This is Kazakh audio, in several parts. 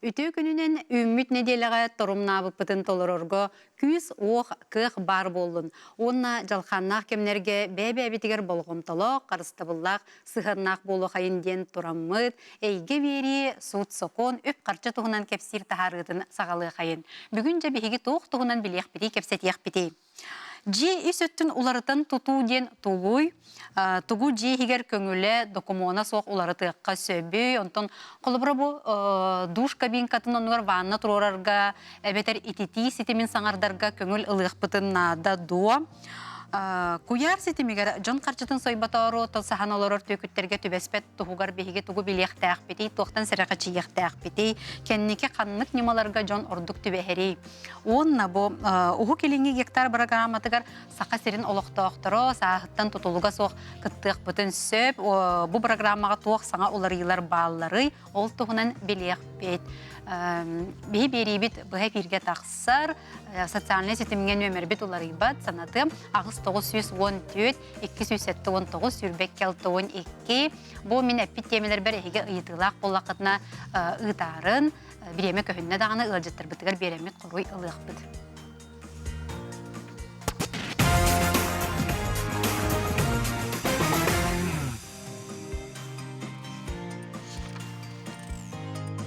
Үтүү күнүнен үммүт неделеге торумнабык бытын толорорго күз ох кых бар болун. Онна жалханнах кемнерге бәбәбитигер болгомтолок, карыстабыллах сыхарнах болу хайынден тураммыт, эйге бери суут сокон өп карча тугунан кепсир тахарытын сагалы хайын. Бүгүн же биһиги туох тугунан билех бити кепсетиях бити. Жи үсөттүн уларытын тутуу ден тулуй, тугу жи хигер көңүле докумона соқ уларытыqqa сөбүй, онтон қолыбыра бу душ кабинкатын онугар ванна турорарга, эбетер итити ситимин саңардарга көңүл ылык бытын нада дуа. Куяр ситимигер жон карчытын сойбатару тол сахан олорор төкүттерге түбеспет тугугар биһиге тугу билиэхтээх бити, туохтан сырака чиэхтээх бити, кеннике ханнык немаларга жон ордук түбэхери. Онна бу уху келинги гектар программатыгар сака сирин олохтоохторо, саахыттан тутулуга соқ кыттык бытын сөп, бу программага туох саңа уларыйлар бааллары, ол тугунан билиэх бит. Биһи берибит быһа бирге тахсар социальный сетимге нөмер бит уларыбат санаты агыс 914 279 сүрбек келтон 2 бу мен эппит темелер бер эге ыйтылак боллакытына ытарын биреме көһүннө даганы ылжыттыр бытыгар беремет коруй ылыакбыт.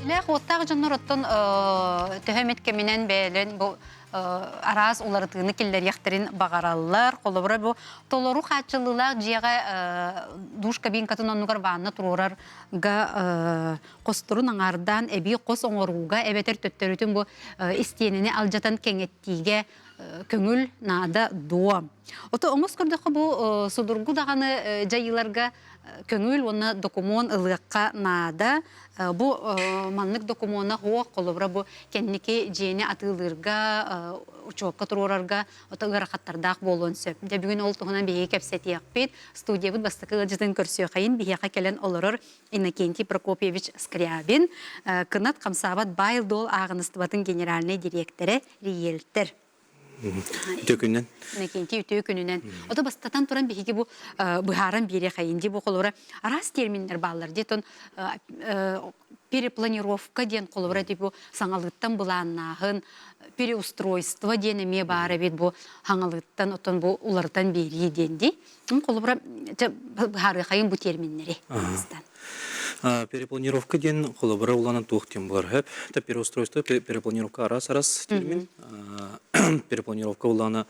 Лэх оттағы жаннар оттон төһөмет кеминен бәлен бу арас уларытыны келлер яхтырын багараллар, колобра бу толору хатчылылар жига душ кабинкатын онугар ванна турорарга костурун аңардан эби кос оңоруга эбетер төттөрүтүн бу истиенини алжатан кеңеттиге көңүл нада дуа. Ото оңос көрдөккө бу судургу даганы жайыларга көңүл оны документ ылыакка нада бу маннык документна хоок колобра бу кенники жени атылырга учокка турорарга ото ырахаттардак болон сөп. Де бүгүн ол тугунан бии кепсетиякпит студиябыт бастыкы жытын көрсө кайын бияка келен олорор Иннокентий Прокопьевич Скрябин кынат камсабат байылдол агыныстыбатын генеральный директоры риэлтор. Төкүннен. Иннокентий төкүнүнен. Ото бастатан туран биһиги бу быһаран бире хайынди бу колора арас терминнер баллар детон перепланировка ден колора дип бу саңалыттан буланнахын переустройство ден эме бары бит бу хаңалыттан отон бу улардан бери денди. Колора быһары хайын бу терминнери. Перепланировка ден колобра уланан тухтем бар хэп. Это переустройство, перепланировка арас термин. Перепланировка улана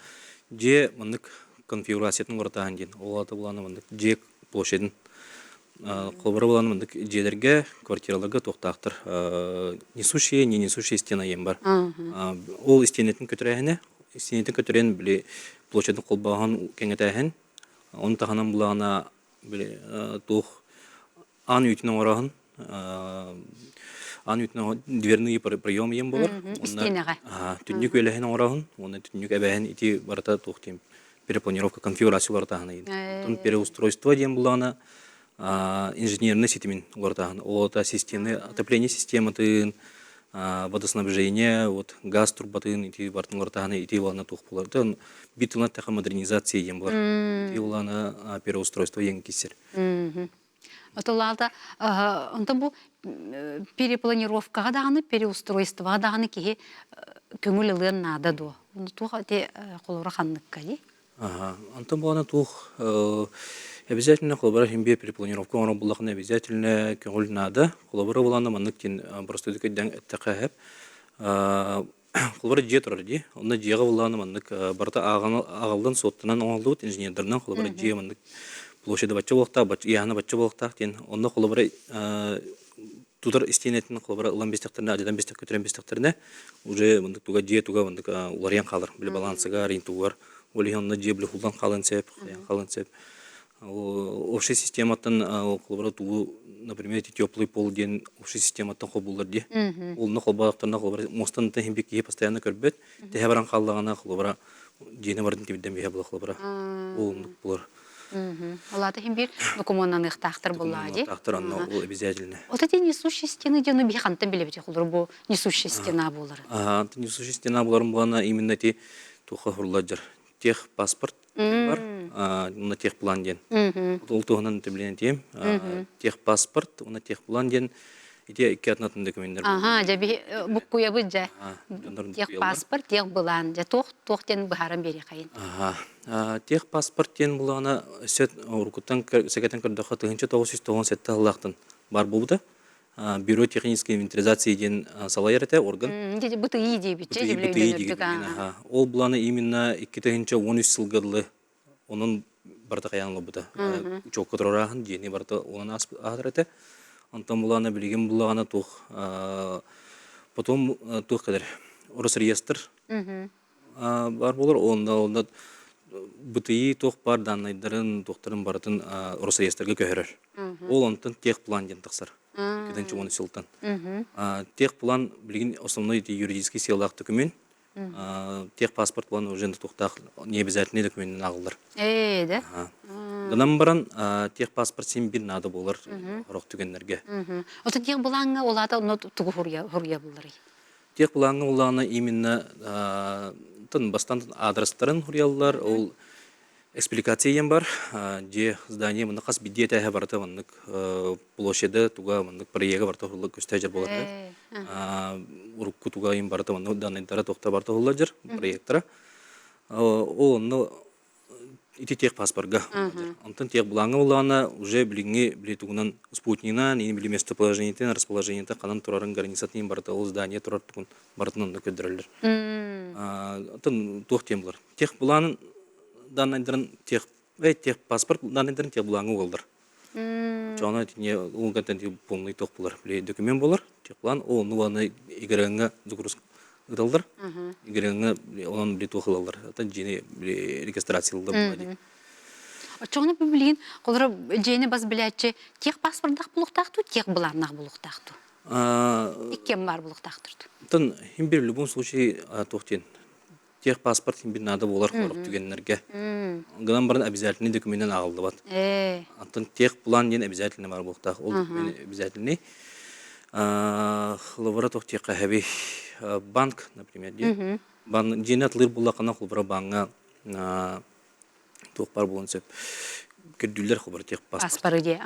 же мындык конфигурациятын ортаан ден. Олаты улана мындык же площадын. Колобра улана мындык жерлерге, квартираларга тохтактыр. Несущие, не несущие стена ем бар. Ол стенетін көтірәхіне, стенетін көтірен біле площадын қолбаған кеңетәхін. Оны таханан булана біле тух ан үйтінің орағын, ан үйтінің дверные прием ем болар. Стенаға. Түннік өліхін орағын, оны түннік әбәхін ити барата тоқтем перепланировка конфигурациялар тағын. Тон переустройство дем булана инженерный сетимин ортағын. Олата системы, отопление системы тын, водоснабжение, вот газ турбатын ити бартын ортағын ити болана тоқ болар. Тон битылна тақа модернизация ем болар. Ити болана переустройство ен кесер. Отолалда онтон бу перепланировкага даганы, переустройствога даганы киһи көңүл ылыан наада дуо. Туга те колора ханныкка ди. Антон буана тух обязательно колора химбе перепланировка он буллахна обязательно көңүл наада. Колора булана маннык тин просто дикеден тақахып. Колора же турар ди. Онда жега булана маннык барта агалдан соттынан оңалдыт инженердерден колора же маннык площадь бачча болта, яна бачча болта, тен онда колобра тутар истенетин колобра улан бестектерне, ададан бестек көтөрөн бестектерне уже мындык туга же туга мындык уларян калыр. Биле балансыга ринтугар, оли онда же биле хулдан калын сеп. Общая систематтан колобра тугу, например, теплый пол ден общая систематтан кобулдар ди. Олны колбалактарына колобра мостан тахимбек ие постоянно көрбөт. Те баран каллагана колобра жени бардын тибден бие була колобра. Ол булар. Олата химбир документан ыхтактыр буллади. Тактыр анна ол обязательно. Вот эти несущие стены дену бихантан билебите холдур бу несущая стена булар. Несущая стена буларын буана именно те туха хурладжар. Тех паспорт бар, на тех план ден. Ол тугынан тибилен тем. Тех паспорт, на тех план ден ити икки атнатын документтер. Ага, жаби буккуя быджа. Жондар Тех букуялар. паспорт, тех булан. Жа тохтен бахаран бери кайын. Тех паспорт тен булана сет уркуттан секетен кырдыха тыгынча 997 аллахтан бар булды. Бюро технической инвентаризации ден сала ярата орган. Жа быты iyi дейбитче, жа биле БТИ үйдөнөрдүк. деген. Ол буланы именно 2013 жылгырлы onun барта каянлы бута. Çok которорахын дени барта onun ахырата. Антон буланы билген булагана тух. Потом тух кадер. Росреестр бар булар, онда БТИ тух бар данныйдарын тухтарын бартын Росреестрге көһөрөр. Ол онтон тех план ден тахсар. 2013 жылдан. Тех план билген основной юридический силах документ. Тех паспорт план уже тухтах не обязательный документ нагылдар. Да? Ганам баран тех паспорт сен бир надо болар рох түгеннерге. Ота тех буланга олата оны тугу хурья булары. Тех планга уланы именно тын бастан адрестарын хурьяллар, ол экспликация бар, де здание мына кас бидде тәһә барта мынык площади туга мынык проега барта хурлык көстәҗер булар. Урукку туга им барта мына даннайдара тохта барта хуллар проекттара. Ол ити тех паспортга. Антон тех булаңы улана уже билинге билетугунан спутнина, не били местоположение, расположение канан турарын границатын барта ол здание турар тугун бартынан да көдөрөлөр. Антон тох темлар. Тех буланын даннайдарын тех паспорт даннайдарын тех булаңы болдар. Жана тине ул гатен полный тох булар. Биле документ болар. Тех план ол нуаны игереңе загруз ыдалдар. Игереңе онун билет тохылалар. Ата жени регистрациялды булады. Чоңны билген, колор жени бас билетче тех паспорттак булуктакту, тех буларнак булуктакту. Иккем бар булуктактырды. Тын им в любом случае тохтен. Тех паспорт им надо болар хорок түгеннерге. Гынан барын обязательный документтен агылды бат. Антон тех план ден обязательно бар булуктак. Ол документ обязательный. Хловара тохтек хаби банк, например, де. Бан женатлыр булакана хловара банга тохпар булынсып. Көдүллер хобар тех паспорт. Паспорт де.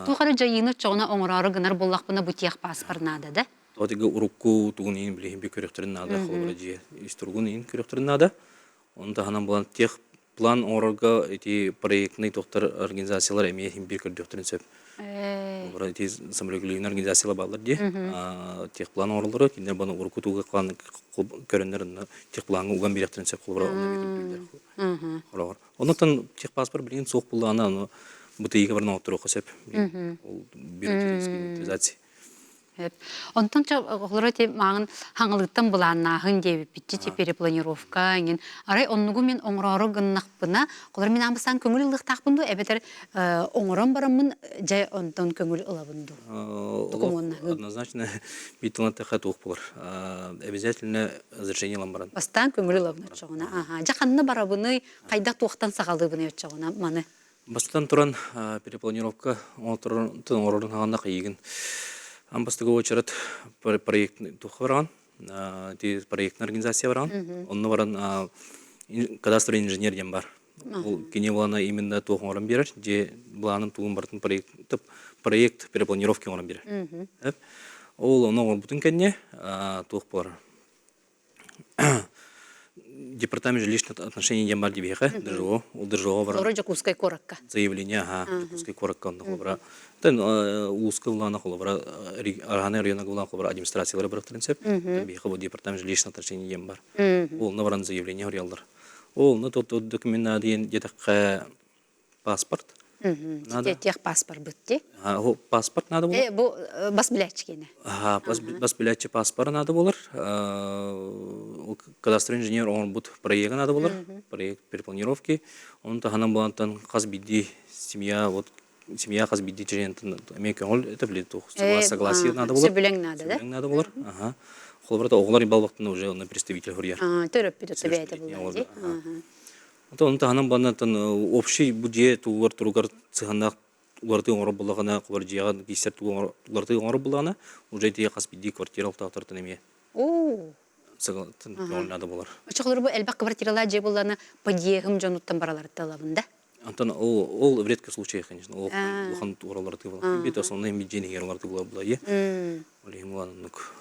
Тухары жайыны чоңна оңрары гынар буллакпына бу тех паспорт нада да? Тотига урукку тугунин билем бе көрөктөрүн нада хобар же. Истургунин көрөктөрүн нада. Онда ханам булан тех план орга эти проектный доктор организациялар эме хим бир көрөктөрүн сөп. Бара эти саморегулированный организациялар балдар де. Тех план орлары киндер баны урукку туга кылган көрөннөрүн тех планга уган беректөрүн сөп кылбара онда. Онтон тех паспорт билген сок булганы аны БТИ-ге барна отуру кысып. Ол бюрократический инвентаризация. Онтон чолоры те маңын хаңылыктан буланнахын деп битчи перепланировка ген арай оннугу мен оңрору гыннакпына колор мен амбасан көңүл ылыктакпынду эбетер оңрон барамын жай онтон көңүл ылабынду. Однозначно битулан тахат ух булар. Обязательно разрешение ламбаран. Бастан көңүл ылабына чогуна. Жаканны барабыны кайда туктан сагалыбыны чогуна маны. Бастан туран перепланировка оңрон оңрон хаганда кыйгын. Амбастыга очерет проект тухваран, ти проектная организация варан. Он варан кадастровый инженер дем бар. Кене булана именно тухваран берер, же буланым тугун бартын проект перепланировки оран берер. Ол он бутын кенне тухвар. Департамент жилищных отношений дем бар дебеха, держо варан. Лорожа кускай коракка. Заявление, кускай коракка он хобра. Тен ускаллана холбара архана района гулан холбара администрациялары бирактырынсып, бихо департамент жилищных отношений дем бар. Ол наваран заявление хорялдар. Ол на тот документ ден детак паспорт. Надо тех паспорт битти. Паспорт надо было. Бу бас билетчикене. Бас билетчи паспорт надо было. Кадастровый инженер он будет проект надо было. Проект перепланировки. Он таханам булантан казбиди семья семья казбиди черентен мекол это билет согласие надо было. Сөбүлең надо, да? Надо было. Холбарда оглар балбактын уже на представитель хурьяр. Төрөп бит тебе это булды. Он таханам банатан общий бюджет угар туругар цыганак угарды оңор булагана квартира кисер угарды оңор булагана уже те казбиди квартира алтартыртын эме. Согласно надо булар. Чоглор бу элбак квартиралар же булланы подъехым жонуттан баралар талабында. Антон ол в редких случаях, конечно, ол ухан тураларды була. Бит основной меджени герларды була е. Олим ланук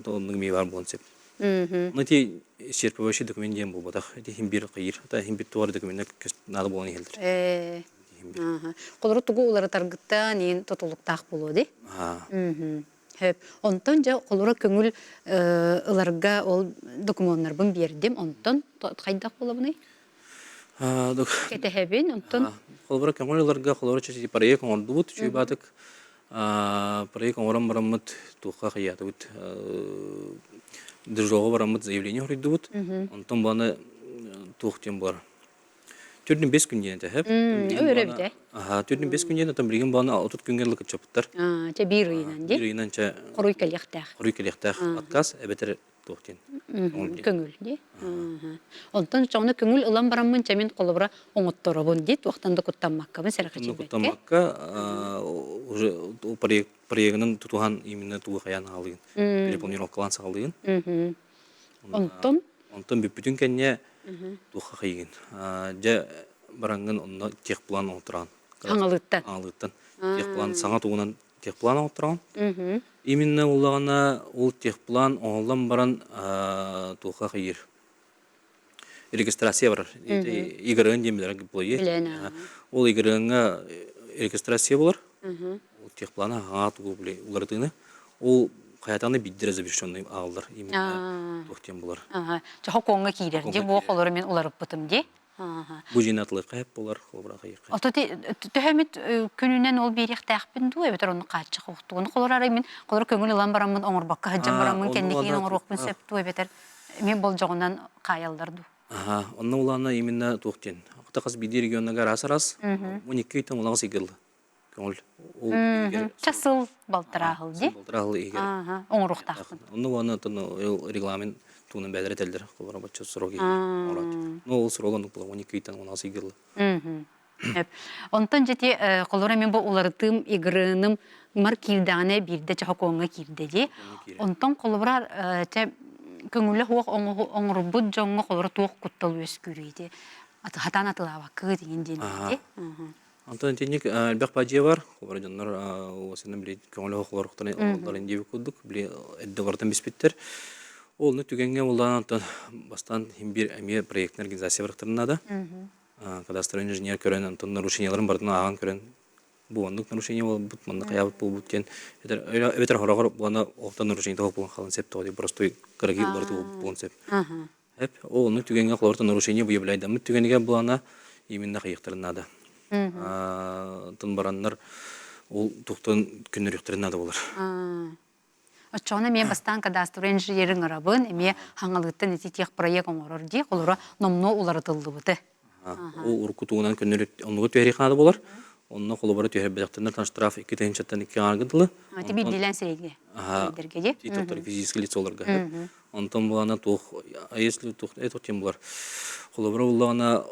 тонны ми бар болсеп. Ну ти исчерпывающий документ дем бу батах. Ти химбир кайыр, та химбир туар документ надо болон хелдер. Колору тугу улары таргытта нин тотулуктаах болуди. Хеп. Онтон жа колору көңүл ыларга ол документтарбын бердим. Онтон кайдак болобуны? Кетехебин онтон. Колбара көңүлләргә колору чәчи проект оңдубут, чүй батык. Проект оңрам барамыт туха кыят бут. Дежого барамыт заявление хөридүбут. Онтон баны тухтем бар. Төрдүн 5 күнден тәһәп. Өребде. Төрдүн 5 күнден там билген баны 30 күнгә лык чаптар. Че бир ыйнан ди. Бир ыйнан ча Коруй калыктах. Куруй келектах отказ әбетер тухтен. Көңүл ди. Онтон чоңна көңүл ылан барамын чамин колобра оңотторобун ди. Туактанды куттамаккабын сәрәхәчебекке. Куттамакка уже проектның тутухан именно тугы каян алдыгын. Перепланировкалан сагылдыгын. Онтон бүтүн кенне туха кайгын. Жа барангын онна техплан отыран. Аңалыттан. Техплан саңа тугунан техплан отыран. Именно уллагана ул техплан оңлан баран туха кайыр. Регистрация бар. Игрын демилер булай. Ул игрынга регистрация булар. Ул техплана ага тугу булай улардыны. Ул каятаны биддер завершенный алдар именно тухтен булар. Жа хоконга кийдер ди. Бу колору мен уларып бутым ди. Бу жинатлы кайып булар, колбара кайыр. Ототи төһәмит күнүнен ол берек тәхпин ду, эбетер оны качы хуктугун. Колорары мен колор көңүл алан барамын оңорбакка хаҗан барамын кендеки оңорбакпын сеп ду, эбетер мен бол жогунан каялдырду. Онны уланы именно тухтен. Акта биди регионнага раз-раз 12 тан уланы сигылды. Көңүл. Часыл балтырагыл ди. Балтырагыл игер. Оңоруктакпын. Онны ваны регламент туны бәдер этелдер. Колбара бачы сроги. Ол срогын бул 12 тан уланы сигылды. Онтон жети колора мен бу улартым игрыным мар кирдане бирде чаконга кирде ди. Онтон колора те көңүлө хуак оңорбут жоңго колора туак куттал өскүрүйди. Хатан атылаба кыды индин ди. Антон тенник албак бажы бар. Колора жаннар осынын билет көңүлө хуактарын алдарын деп кудук. Биле эддегордан биспиттер. Олны түгенге улдан антон бастан химбир эме проектный организация барыктарына да. Кадастровый инженер көрен антон нарушенияларын бардын аган көрен. Бу ондук нарушение бол бут мында каябыт бул буттен. Эбетер хорогор буна октан нарушение топ булган халын сеп тоди простой кыргы барды булган сеп. Хеп олны түгенге колорто нарушение буйбылайды. Мыт түгенге булана именно кайыктарына да. Тын бараннар ол туктан күннөрүктөрүнө да булар. Очоны мен бастан кадастровый инженерин арабын, эме хаңалыттан этитех проект оңорор ди, колора номно улартылды буты. Ол уркутуунан күннөрүк онугу төһөриканада булар. Онно колобора төһөрбөдөктөрдөн штраф 2 тенчаттан 2 аргыдылы. Ти билдилен сереге. Дерге ди. Титоктор физический лицоларга. Онтон булана тух, если тух это тем булар. Колобора булана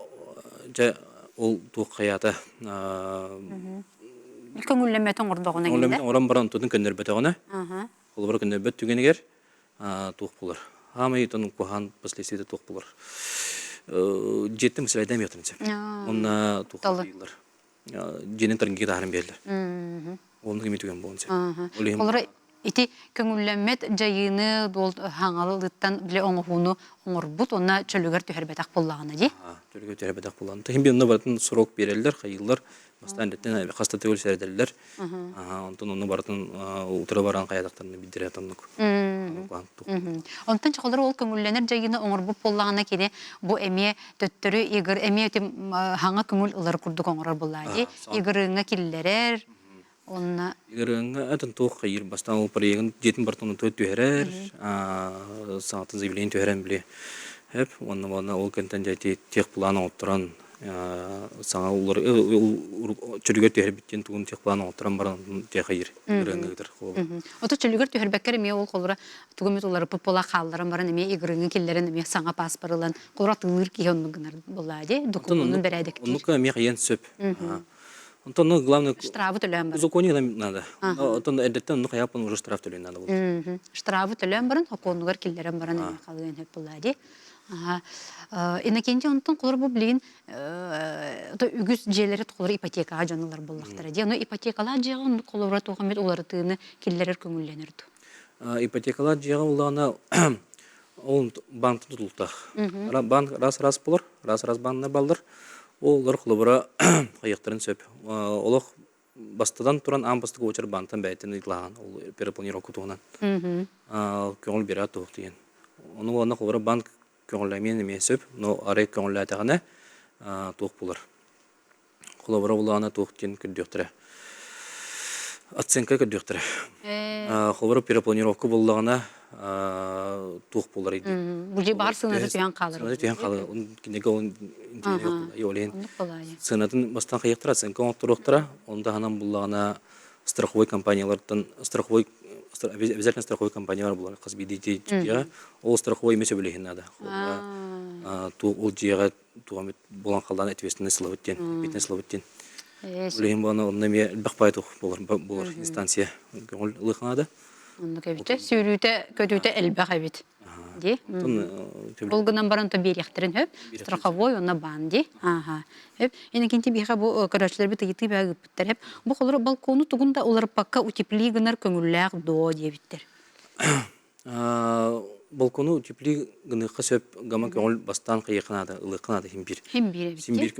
жа ол тух каята. Көңүллөмө тоңордогуна келди. Оран баран тудун көннөрбөтөгөнө. Колобора көннөрбөт түгенегер тух булар. Хамы тонун кухан последствия тух булар. Жетти мисалайдан метринче. Онна тух булар. Женен таргиге тахарын бердилер. Оны кеметуген болынча. Олар ити көңүллөмөт жайыны дол хаңалыттан биле оңохуну оңорбут, онна чөлөгөр төһөрбетак боллагына ди. Чөлөгөр төһөрбетак боллагына. Химби онна бартын срок берелдер, кайыллар, бастан реттен хаста төгөл серделер. Онтон оны бартын утура баран каядактарны бидире атандык. Онтон чакалар ол көңүллөнөр жайыны оңорбут боллагына кене бу эме төттөрү игыр эме хаңа көңүл ылар курдук оңорор боллады. Игырыңа киллерер. Онна игырыңа атын тух кайыр бастан ол проектын жетин бартын төттөрөр, саатын заявление төһөрөн биле. Хеп, онна ол кентен жайти тех планы отуран саңа улар чөлөгөр төһөр биттен тугун тех планы отуран баран тех кайыр игырыңа гытыр. Ото чөлөгөр төһөрбеккер эме ол колора тугумет улар попола калдыран баран эме игырыңа киллерен эме саңа паспортлан колора тылыр кийоннугунар боллады. Документун бередик. Онука эме кайын сөп. Онтон главное штрафы төлөм бар. Законе надо. Онтон эдеттен ну каяпын уже штраф төлөм надо болду. Штрафы төлөм баран, хоконугар киллерен баран эме калган хеп болду. Ага. Иннекенте онтон колор бу билин үгүс желери колор ипотекага жанылар боллактар. Ди, но ипотекалар жагын колора тогамет олар тыны киллерер көңүлленерди. Ипотекалар жиға улана ол банктын тутултах. Банк раз болар, раз банкына балдар. Олар кулубара кайыктарын сөп. Олох бастадан туран амбастык очар банктан бәйтен итлаган. Ол перепланировка тугунан. Көңүл бера тук деген. Оны олана кулубара банк көңүлләмен эме сөп, но ары көңүлләтәгәне тук булар. Кулубара улана тук кен күрдөктөрө. Оценка көдөктөрө. Хобар перепланировка боллагана тух болар иде. Бу же бар сынады туян калыр. Сынады туян калыр. Кинеге он интернет йолен. Сынатын бастан кайыктыра, оценка оттуруктара, онда ханам боллагана страховой компаниялардан обязательно страховой компаниялар булар. Кыз бидити тия, ол страховой эмес белехин нада. Ту ол жига тугамет болгон калдан ответственность славыттен, битне славыттен. Улейм бана оннаме бакпайтух болар инстанция көңүл лыхнада. Онда кебите сүйрүтө көтүтө элбак эбит. Ди. Болгонан баран то берехтерин хөп, страховой онна банди. Ага. Хөп, энекенти биха бу көрөчлөр бит ыйты багып биттер хөп. Бу колор балкону тугунда олар пакка утеплигенер көңүлләк до дебиттер. Балкону утепли гыныкка сөп гама көңүл бастан кыйыкнада, ылыкнада химбир. Химбир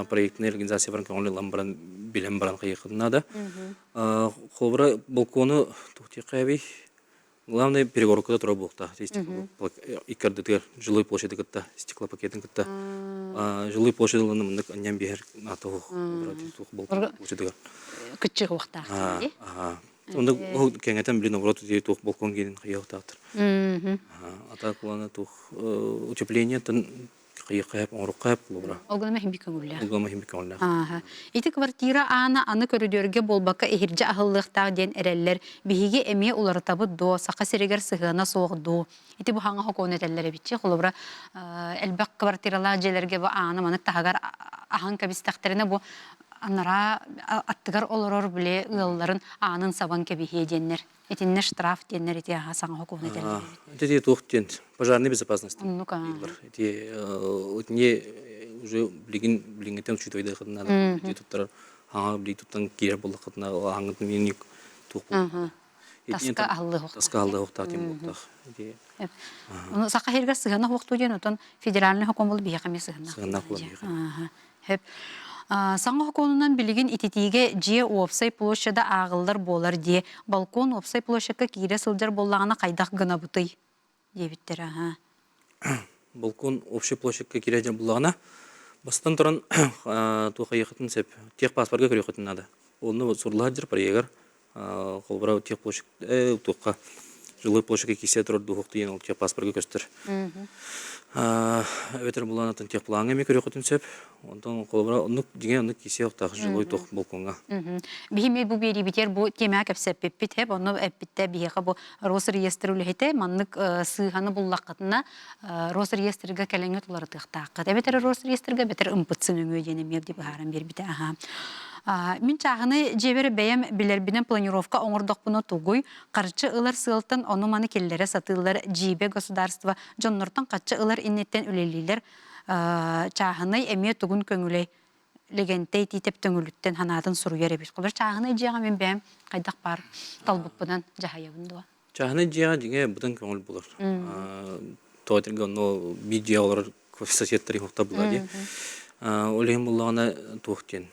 проектный организация баран көңүл ламбаран билем баран кыйыкнада. Холбара балкону тухтикаби главное перегородка тура болта. Икардытыр жилой площади кытта, стеклопакетін кытта. Жилой площадь ланымындык аннан бер атыгы балкон площадыга. Кытчык вакта. Онда кеңетен билин оборот дей тух балкон келин кыйыктатыр. Ата кулана тух утеплениятын кыйыкап, оңрукап булбара. Олгома химби көңүлләр. Олгома химби көңүлләр. Ага. Ити квартира аны көрүдөргө болбакка эхирже ахыллыктаа ден эреллер биһиге эме улары табы до сака серегер сыгына соогду. Ити бу хаңа хоконетеллер бичи холобра элбак квартиралар желерге бу аны маны тагар ахан кабистактерине бу анара аттыгар олорор биле ылларын анын сабан кебихе деннер. Этинне штраф деннер ити саңа хоконетеллер. Это тухтен пожарной безопасности. Ну-ка. Эти не уже блингетен учитывая надо. Туттар хаңа бли туттан кир болдық кытна хаңыт меник тух. Таска аллы хокта. Таска аллы хокта тем болдық. Оны сака хергер сыгына хокту ден отон федеральный хоком бол бия каме сыгына. Сыгына кулан бия. Хеп Саңа хоконунан билигин ититиге же опсай площада агылдар болар де балкон опсай площадка кире сылжар боллагана кайдак гына бутый дебиттер. Балкон общий площадка кире боллагана бастан туран туха якытын сеп тех паспортка көрөкөтүн надо. Оны сурладыр проегер колбара тех площадь туха жилой площадка кисе турар духукты ен тех паспортка көстөр. Ветер буланатын тех планга ми көрөкөтүн сеп онтон колбара оны деген оны кисе октак жилой тух балконга. Бихиме бу бери битер бу темак эпсеппит хеп оны эппитте биха бу рос реестрүле хете маннык сыганы буллакытына рос реестрге келеңе тулары тыктак. Бетер рос реестрге бетер ымпытсын өңөдене мер дип харам бербите. Мин чагыны жебер бәям билербинен планировка оңордок буну тугуй карчы ылар сылтын оны маны келлере сатылар жибе государство жоннортон качы ылар иннеттен үлелилер чагыны эме тугун көңүлей легентэй титеп төңүлүттен ханатын суруяр эбит. Колор чагыны жага мен бәям кайдак бар талбыппынан жаһаябында. Чагыны жага диге будан көңүл булар. Тойтырга но видеолар соседтери хокта булады. Олем булгана тухтен.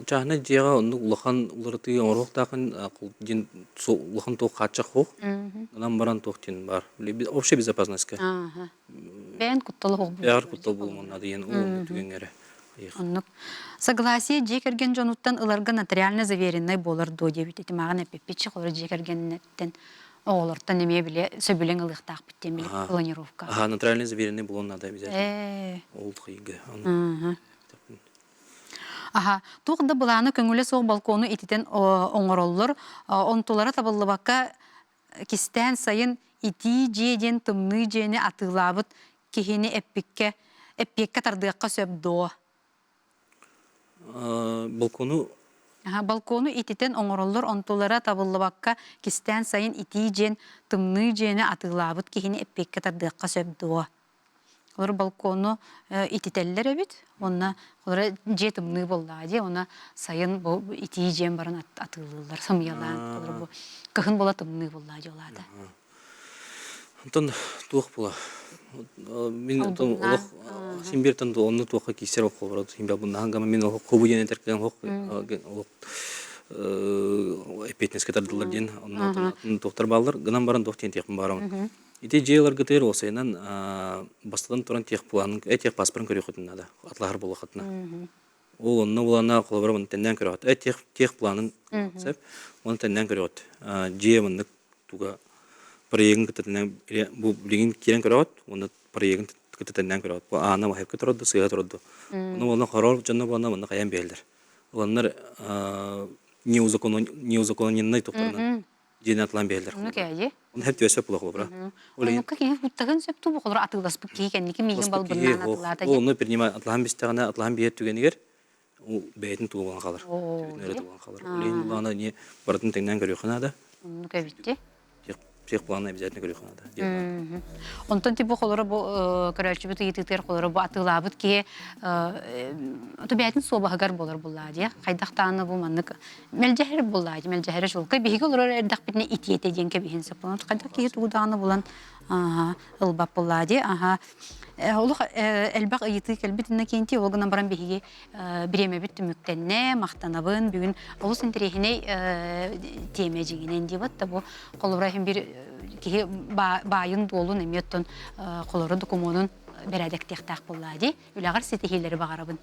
Чагыны жага оны улахан уларты оңроктакын дин улахан то качак хок. Анан баран тухтен бар. Общая безопасность. Бен кутталы хок. Яр куттал булман надыен ол түгенгере. Согласие жекерген жонуттан ыларга нотариально заверенный болар до дебит. Эти маган эппичи холор жекергеннен оолортан эме биле сөбүлең ылыктак биттен биле планировка. Нотариально заверенный болон надо обязательно. Ол кыйга. Тугда буланы көңүле соң балкону ититен оңороллор, онтулара табыллыбакка кистен сайын ити жеден тымны жени атылабыт кихини эппикке тардыакка сөбдо. Балкону ититен оңороллор онтулара табыллыбакка кистен сайын ити жен тымны жени атылабыт кихини эппикке тардыакка сөбдо. Олар балкону итителлер эбит. Онна олар жетимны боллади. Она сайын бу ити жем барын атылылар, самыялан. Олар бу кыхын бола тымны боллади олада. Онтон туох була. Мен Албунна, олох симбертен онны туохка кисер ок болор. Симбер буннан гама мен ох кобу жен теркен ох олох эпетнеске тардылар ден. Онны тоқтар балдар гынан баран тоқтен текпин барам. Ите жейлар гытыр осайнан бастадан туран тек план этек паспортын көрөкөтүн ада. Атлахар болохотна. Ол онны булана колобрам тенден көрөт. Этек планын сеп, оны тенден көрөт. Жеминник туга проектын кытынан бу билген кирен көрөт. Оны проектын кытынан көрөт. Бу ана ва хеп турду, сыга турду. Оны карар жанна бана мына каян белдер. Олар неузаконенный тоқтарынан жен атлан белдер. Ну кәҗи. Он хеп төсөп була колобра. Олар кәҗи буттагын сөп ту булар атылдас бу кигәнники миген балбыннан атылата. Оны принима атлан бистагына атлан биет түгенигер. У бейтин туган калыр. Нәре туган калыр. Олен бана не бардын теңнән көрөкхана да. Ну кәҗитте. Псих планы обязательно көрөкхана да. Онтон типу холора бу көрәлчү бит ититер холора бу атылабыт ки то бәйтин собагар болар буллади. Кайдактаны бу маннык мелҗәһәр буллади. Мелҗәһәр шулка биге олар эрдәк битне итиете дигән биһин сапын. Кайдак ки туданы булан ылбап буллади. Олух элбак ыйты келбитинне кенти олгынан баран биһиге биреме бит мүктенне мактанабын бүгүн олус интерехине теме жигинен дибат да бу колобрахим бир ки байын болун эметтон колору документун бередек тектак буллади. Үлагар сетихилери багарабын.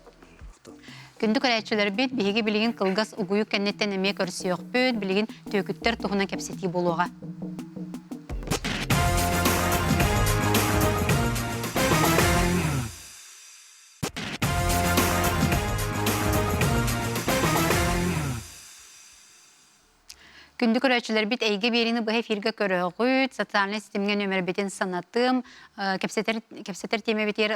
Күндү көрәчүләр бит биһиге билеген кылгас угую кеннеттен эме көрсөк бит билеген төкүттер тухуна кепсети болуга. Күндү көрәчүләр бит әйге берини бу эфирге көрөгүт, социаль системге нөмер битен санатым, кепсетер теме битер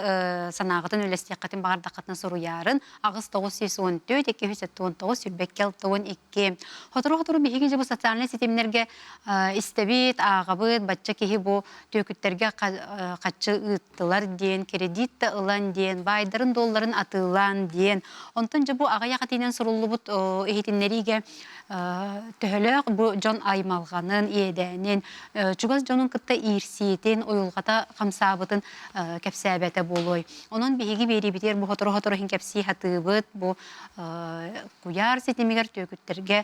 санагытын үлестеккатын багардакатын соруярын, агыс 914 219 сүрбеккел 12. Хотору биһиге бу социаль системнерге истебит, агабыт, бачча кихи бу төкүттерге каччы ыттылар ден, кредит ылан ден, байдарын долларын атылан ден. Онтон бу агая катинен суруллубут эхитиннериге төһөлөк бу жон аймалганын иеденин чугас жонун кытта ирсиетин оюлгата камсабытын кепсәбәте болой. Онун биһиги бери битер бу хоторо хин кепси хатыбыт бу куяр сетемигер төкүттерге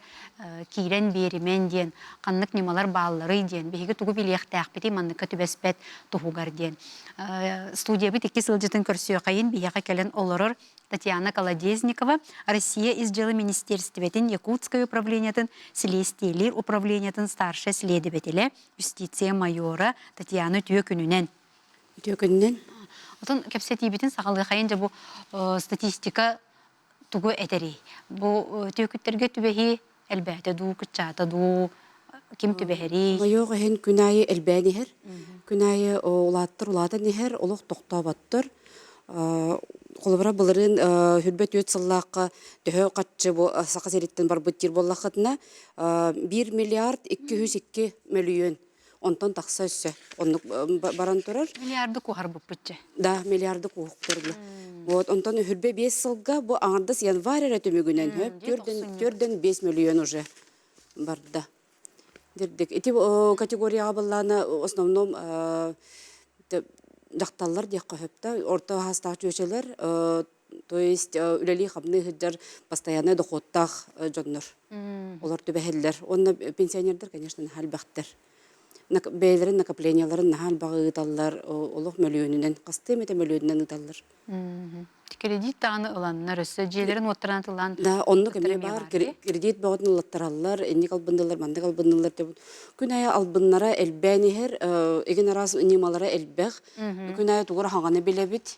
кирен беримен ден каннык немалар бааллары ден биһиги тугу билехтәк бити манныка түбәспәт тугугар ден. Студия бит 2 сылжытын көрсө кайын бияга келен олорор Татьяна Колодезникова, Россия изжела министерстветін Якутское управлениятын Селестиелер управлениятын старший следователя юстиция майора Татьяна Түйөкүнүнен. Түйөкүнүнен? Отын кепсетибетін сақалғы қайынжа бұл статистика тугу этери. Бұл түйөкүттерге түбәхи әлбәті ду, күтчаты ду, ким түбәхери? Майоға хен күнайы әлбәні хер. Күнайы улатын нехер, олық тоқтабаттыр. Қолыбыра бұлырын хүрбет өт сыллаққа төхі қатшы сақы сереттен бар бұттер боллақытына 1 миллиард 202 миллион онтан тақса өсі. Оны баран тұрар? Миллиарды қуғар бұп бұтчы? Да, миллиарды қуғық тұрды. Онтан хүрбе 5 сылға бұл аңырдыс январь әрі төмігінен 4-5 миллион уже барды. Эти категорияға бұлланы основном жақталар дек қөпті, орта хастақ жөшелер, то есть үләли қабны хыджар постоянный доходтақ жоннор. Олар төбәхелдер. Онна пенсионердер, конечно, хәлбәқтер. Бәйлерін, накопленияларын нахал бағы ұталар, олық мөліөнінен, қасты еметі мөліөнінен ұталар. Кредит тағаны ұланынар өсі, жейлерін оттыран тұлан? Да, онны көме бар, кредит бағытын ұлаттаралар, әнек албындылар, мандық албындылар. Күн ая албынлара әлбәнігер, еген арас немалара әлбәқ, күн ая туғыр хағаны білебіт,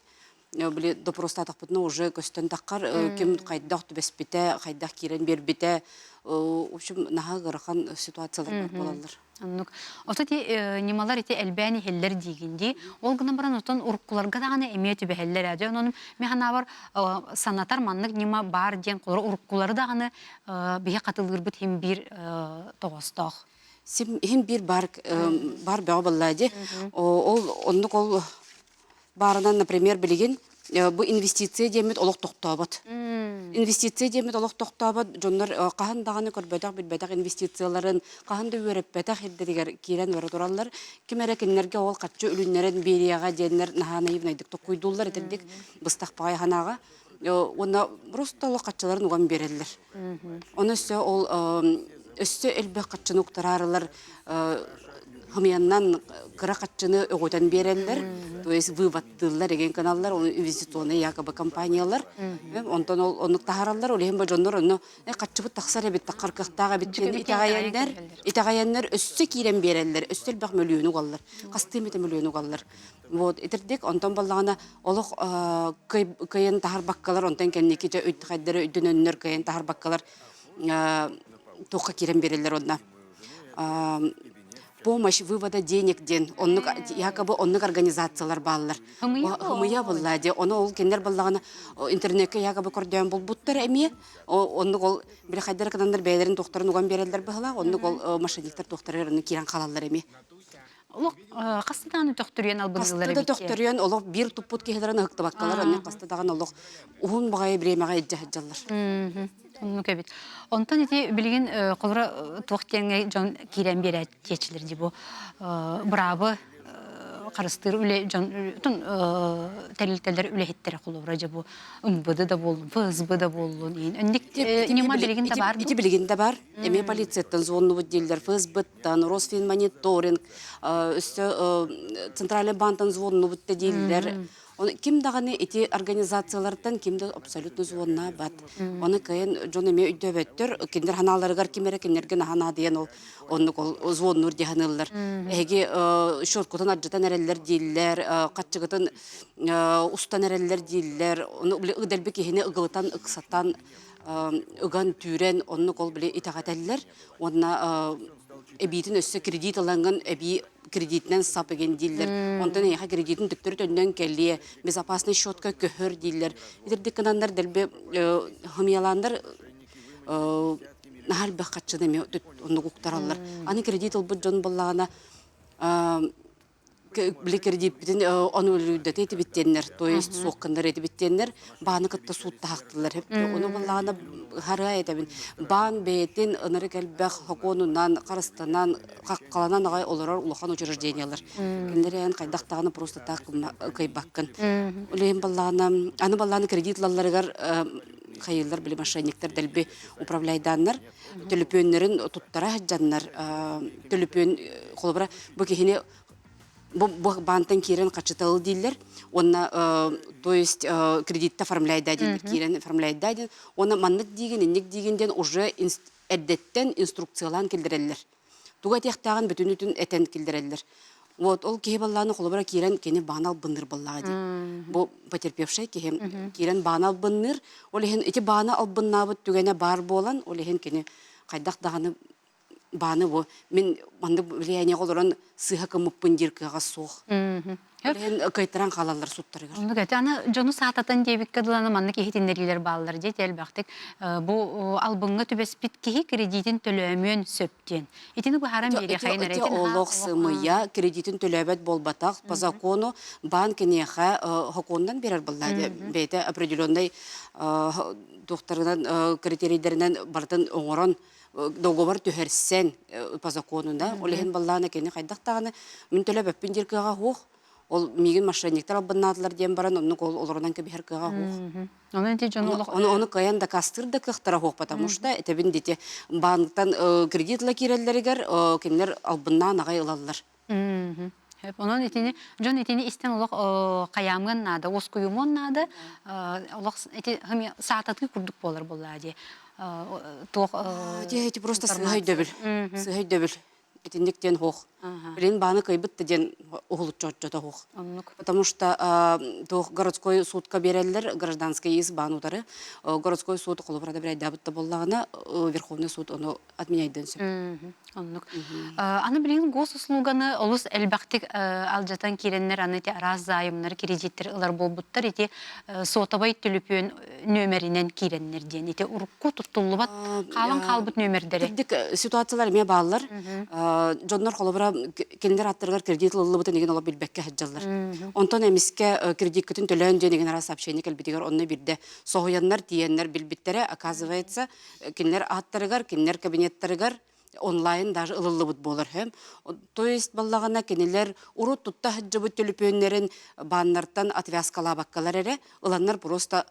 біле допроста тақпытына уже көстен таққар, кем қайдақ түбәспіте, қайдақ керен бербіте, в общем, наға ғырқан ситуациялар бар болалар. Ототи немалар ити әлбәни хеллер дигенди, ол гына баран отон уруккуларга даганы эмиети бехеллер ади. Онун механа бар санатар маннык нема бар ден уруккулары даганы бие катылыр бит хим бир тогостох. Хим бир бар баа баллади. Ол оннук ол барынан, например, билигин бу инвестиция демет олох токтообот. Инвестиция демет олох токтообот, жоннор кахан даганы көрбөтөк билбөтөк инвестицияларын кахан да өрөппөтөк хеддигер кирен бара тураллар. Кимере киннерге ол катчы үлүннөрөн берияга денер наханаевнайдык токуйдуллар этедик быстак пагай ханага. Онда просто олох катчыларын уган береллер. Оны сө ол өссө элбе катчыны уктарарлар хымяннан кыра катчыны өгөтөн береллер. То есть вываттылар деген каналлар, инвестиционный якобы компаниялар. Онтон ол оны тахараллар, ол хем жоннор оны катчыбыт таксар бит такаркыктага биттен итагаяннар өссө кирен береллер. Өссөл бак мөлүөнү галлар. Кастымыт мөлүөнү галлар. Вот этердик онтон баллагана олох кыйын тахар баккалар онтон кенники же өйткайдары өйдөнөннөр кыйын тахар баккалар тока кирен береллер онна. Помощь вывода денег ден, якобы оннук организациялар баллар. Хымыя буллади, оны ол кендер баллагана интернетке якобы көрдөөн болбуттар эми, оннук ол бир хайдар канандар бейлерин тохторун уган берелдер быхла, оннук ол мошенниктер тохторын кирен калалар эми. Олох кастыдан тохторуен албыңылар бит. Кастыда тохторуен олох бир туппут кехлерин хыкты баккалар, онны кастыдаган олох угун багай бремага эджаллар. Нукебит. Онтан эти билген колра тохтенге жон кирен берет чечилер ди бу. Бравы карыстыр үле жон тун телилтелер үлехеттер колора же бу. МВД да болду, ФСБ да болду. Эндик нема билген да бар. Ити билген да бар. Эме полицияттан звонну бүдделдер, ФСБ-тан, Росфинмониторинг, өстө Центральный банктан звонну бүдделдер. Ким даганы эти организациялардан кимде абсолютно звонна бат. Оны кайын жонеме өйдөбөттөр, киндер ханаларыгар кимере кинерге хана деген ол онны ол звоннур диханыллар. Эге шорткотан аджатан эреллер диллер, катчыгытын устан эреллер диллер. Оны биле ыдалбе кехине ыгылтан ыксаттан ыган түрен онны кол биле итагателлер. Онна эбитин өссө кредит аланган эби кредитнен сап еген диллер. Онтан яха кредитин төктөр төндөн келли, безопасный счетка көһөр диллер. Идердик канандар делбе хымяландар нахал бакчыны ме онну куктараллар. Аны кредит албыт жон баллагана биле кредит битин ону үлүдөт эти биттеннер, то есть соккандар эти биттеннер бааны кытта суутта хактылар хеп. Ону баллагана хара этебин баан бетин ыныры келбек хоконунан карыстанан каккаланан агай олорор улахан учреждениялар. Кендерен кайдактаганы просто так кайбаккын. Улем баллагана аны балланы кредитлаларыгар хайылдар биле мошенниктер делби управляйданнар төлөпөннөрүн туттара хаджаннар төлөпөн колбара бу кехине бу банктан кирен качыталы дилер. Онна то есть кредитти оформляйда дилер, кирен оформляйда дилер. Онна маннык диген, инник дигенден уже эддеттен инструкциялан келдиреллер. Туга тектаган бүтүнүтүн этен келдиреллер. Вот ол кеhe балланы колбара кирен кени банал бынныр баллага ди. Бу потерпевший кеhe кирен банал бынныр, ол эхен эти бана албыннабыт түгене бар болан, ол эхен кени кайдак даганы баны бу мен мандык влияние колорон сыхакымыппын диркага сух. Мен кайтаран калалар суттарыгар. Онда гәте аны жону саататын дебик кадыланы манны кехитиннерлер баллар же тел бактык. Бу албыңга түбеспит кехи кредитин төлөмөн сөптен. Итини бу харам бере хайын эти олох сымыя кредитин төлөбөт болбатак по закону банк неха хокондан берер буллады. Бете определенный доктордан критерийлеринен бартын оңорон договор түһәрсен по законунда. Олехен балланы кени кайдактаганы мен төлөбөппин диркага хук. Ол мигин мошенниктер албыннадылар дем баран, онны олорунан кебихер кыга хук. Оны каян да кастырда кыхтара хук, потому что это бин дите банктан кредитла киреллеригер кемнер албыннан агай ылаллар. Onun etini, John etini isten olaq qayamgan nada, oskuyumon nada, olaq eti hem saatatlı kurduk bolar bolladı. Toq. Эти просто сыгай дөбүл. Этиндиктен хох. Блин, баны кайбытты ден ухулут жota хох. Потому что городской судка береллер, гражданский из банутары, городской суд колубрада бирай дабытты боллагана, Верховный суд оны отменяйден сөп. Аны билин госуслуганы олус элбактык алжатан киреннер аны те раз зайымнар кредиттер ылар болбуттар эти сотабай төлөпөн нөмеринен киреннерден эти урукку туттулубат калан калбыт нөмердери. Тик ситуациялар ме баллар. Жоннор колубра холобра киндер аттыргар кредит лылыбытын деген ола билбекке хаджаллар. Онтон эмиске кредит көтүн төлөн деген ара сообщение келбитигер онны бирде соһуяннар тиеннер билбиттере, оказывается, киндер аттыргар, киндер кабинеттарыгар онлайн даже ылылыбыт болар хэм. То есть баллагана кинилер урут тутта хаджыбыт төлөпөннерин баннартан отвязкала баккалар эре, ыланнар просто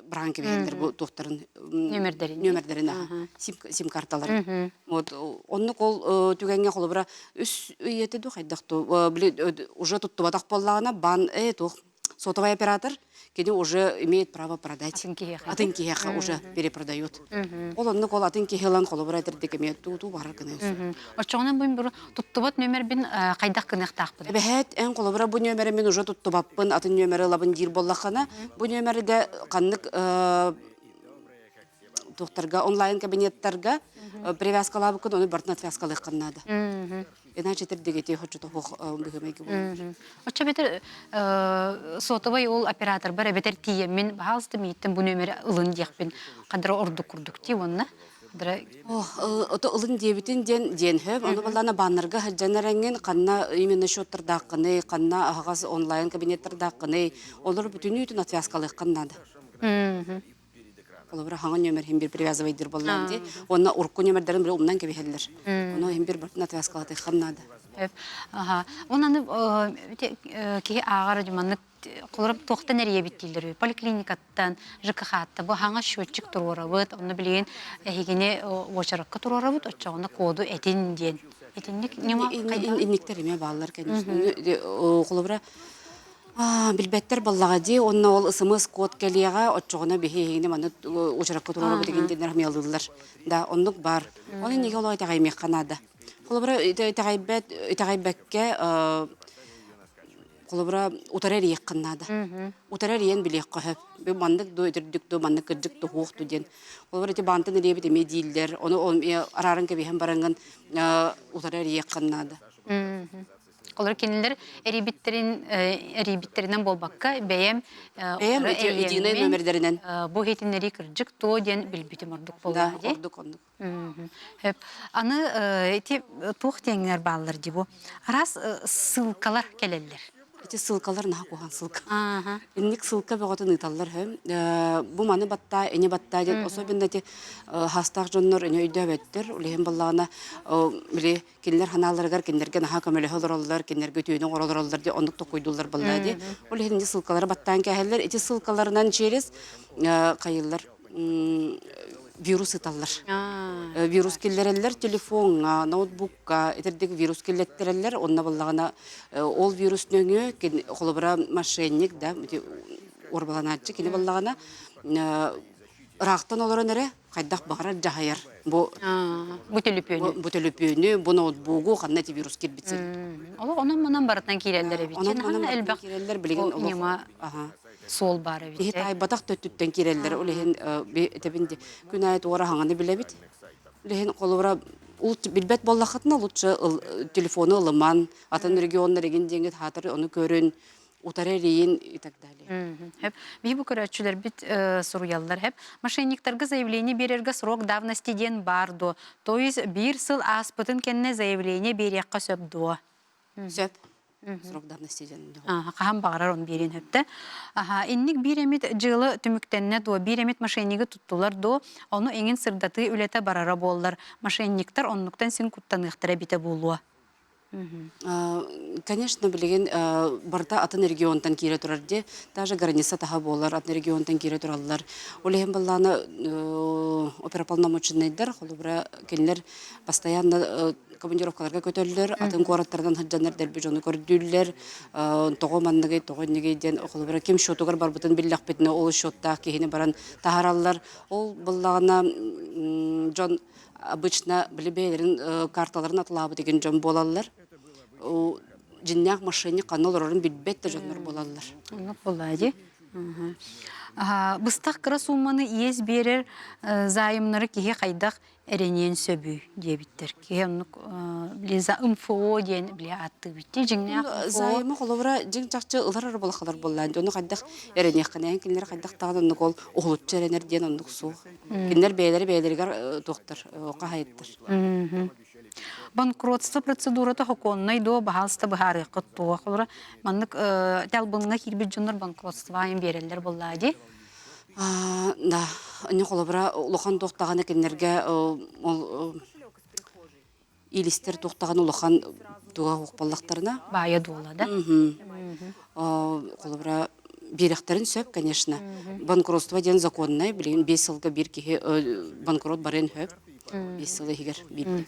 бранки берлер бу тухтарын нөмердерин сим-карталар. Вот онны кол түгәнгә холбра үс үйете ду хайдакту уже туттубатак боллагана бан тух сотовый оператор кеде уже имеет право продать. Атынкиха уже перепродают. Ол онны кол атынкихалан холбра айтердик эмет ту барар кene. Очоңнан буйын бу туттубат нөмер бин кайдак кынактак бу. Бәһәт эн холбра бу нөмере мен уже туттубаппын атын нөмере лабын дир боллахана бу нөмерге каннык тухтарга онлайн кабинеттерге привязкалабы кын оны бартына отвязкалы кыннады. Иначе тердегете хочу тохох бигемеге бу. Оча бетер сотовый ол оператор бар бетер тиемин баалсты миттен бу нөмер ылын дияқпен кадра орду курдук ти онна. Ото ылын дебитин ден хөп оны баллана баннерга хаджанараңген канна именно счеттардакыны, канна агас онлайн кабинеттердакыны, олар бүтүнү үтүн отвязкалы кыннады. Олар хаңа нөмер хим бир привязывайдыр болланды. Онна урку нөмердерин бир умнан кебехеллер. Оны хим бир бартына отвязкалаты кыннады. Ага. Онаны ки агар жуманны кулырып тоқтан әрие биттилдер. Поликлиникаттан, ЖКХ-та бу хаңа счетчик турарабыт, оны билген эгене очаракка турарабыт, очагына коду этин ден. Этинник нема кайда? Инниктериме баллар, конечно. Кулыбра билбеттер баллага ди, онна ол ысымыз код келияга очогына бехегене маны очаракка турарабыт дегендер хамыялдылар. Да, оннук бар. Оны неге олай тагаймек канада. Кулыбра итагайбекке Колобра утарар якканнада. Утарар ен билек кахып. Бу мандык до өтөрдүк до мандык кырдык до хукту ден. Колобра те бантын ребит медилдер. Оны арарын кебем баранган утарар якканнада. Колор кинилер эрибиттеринен болбакка бәем идине нөмерлеринен. Бу хетиннери кырдык то ден билбитим ордук болду. Да, ордук. Хеп аны эти тохтеңнер баллар ди бу. Арас ссылкалар келелер. Эти ссылкалар на куган ссылка. Инник ссылка бөгөтөн италлар хэм. Бу маны батта, эне батта деп особенно те хастак жоннор эне өйдөбөттөр. Улем баллагына биле кинлер ханаларга кинлерге наха көмөлө холороллар, кинлерге түйөнө оролороллар деп ондук токуйдулар балла ди. Улем ди ссылкалар баттан кәһәлләр. Эти ссылкалардан через кайыллар вирус италлар. Вирус келлерелер телефонга, ноутбукка, этердик вирус келletтерелер, онна баллагана ол вирус нөңө, холобра мошенник, да, орбаланачы, кини баллагана рахтан олорон эре кайдак багара жахаяр. Бу телепөнү, бу ноутбугу канна вирус келбитсин. Онун манан баратан киреллер бит. Онун элбак киреллер билген оло. Сол бары бит. Ай батак төттүттен киреллер, улehen тебинде күнайт ора хаңаны билебит. Улehen колобра ул билбет боллахатна лучше телефоны ылыман, атын регионна реген деңге хатыр оны көрүн, утарерин и так далее. Хеп би бу көрөчүлөр бит суруяллар хеп мошенниктарга заявление берерге срок давности ден бардо. То есть бир сыл аспытын кенне заявление берекка сөпдо. Сөп. Срок давности ден. Кахам багарар он берин хепте. Инник биремит жылы түмүктенне до биремит мошенниги туттулар до, оны эңин сырдаты үлете барара боллар. Мошенниктар оннуктан син куттаныктыра бите болуа. Конечно, билеген барда атын регионтан кире турарди, даже граница таха болар, атын регионтан кире тураллар. Улем балланы оперуполномоченныйдар, холубра келлер постоянно командировкаларга көтөллөр, атын городтардан хаджандар дербижону көрдүллер, того мандыгы, того негейден холубра ким шотугар барбытын биллах бетне ол шотта кихини баран тахараллар. Ол баллагана жон обычно билебелерин карталарын атылабы деген жон болаллар. Жинняк мошенник каналларын билбетте жоннор болаллар. Боллади. Быстак кыра сумманы иес берер зайымнары киhe кайдак эренен сөбү дебиттер. Киемнук лиза инфо ден биле атты битти жиңняк зайымы колобра жиң чакчы ылар болахалар боллан. Жону кайдак эренек канен кинлер кайдак тагын ол оглут эренер ден ондук суу. Кинлер бейлери бейлергер доктор кахайттыр. Банкротство процедурата хоконной до бахалста бахары кыттуа холора. Маннык талбынга кирбит жоннор банкротство айн берелдер боллади. Да, не холобра улахан тоқтаған екенлерге илистер тоқтаған улахан туға оқпаллақтарына. Бая дула, да? Холобра беректерин сөп, конечно. Банкротство ден законный, билген 5 жылга бир кихи банкрот барен хөп. 5 жылы егер бир.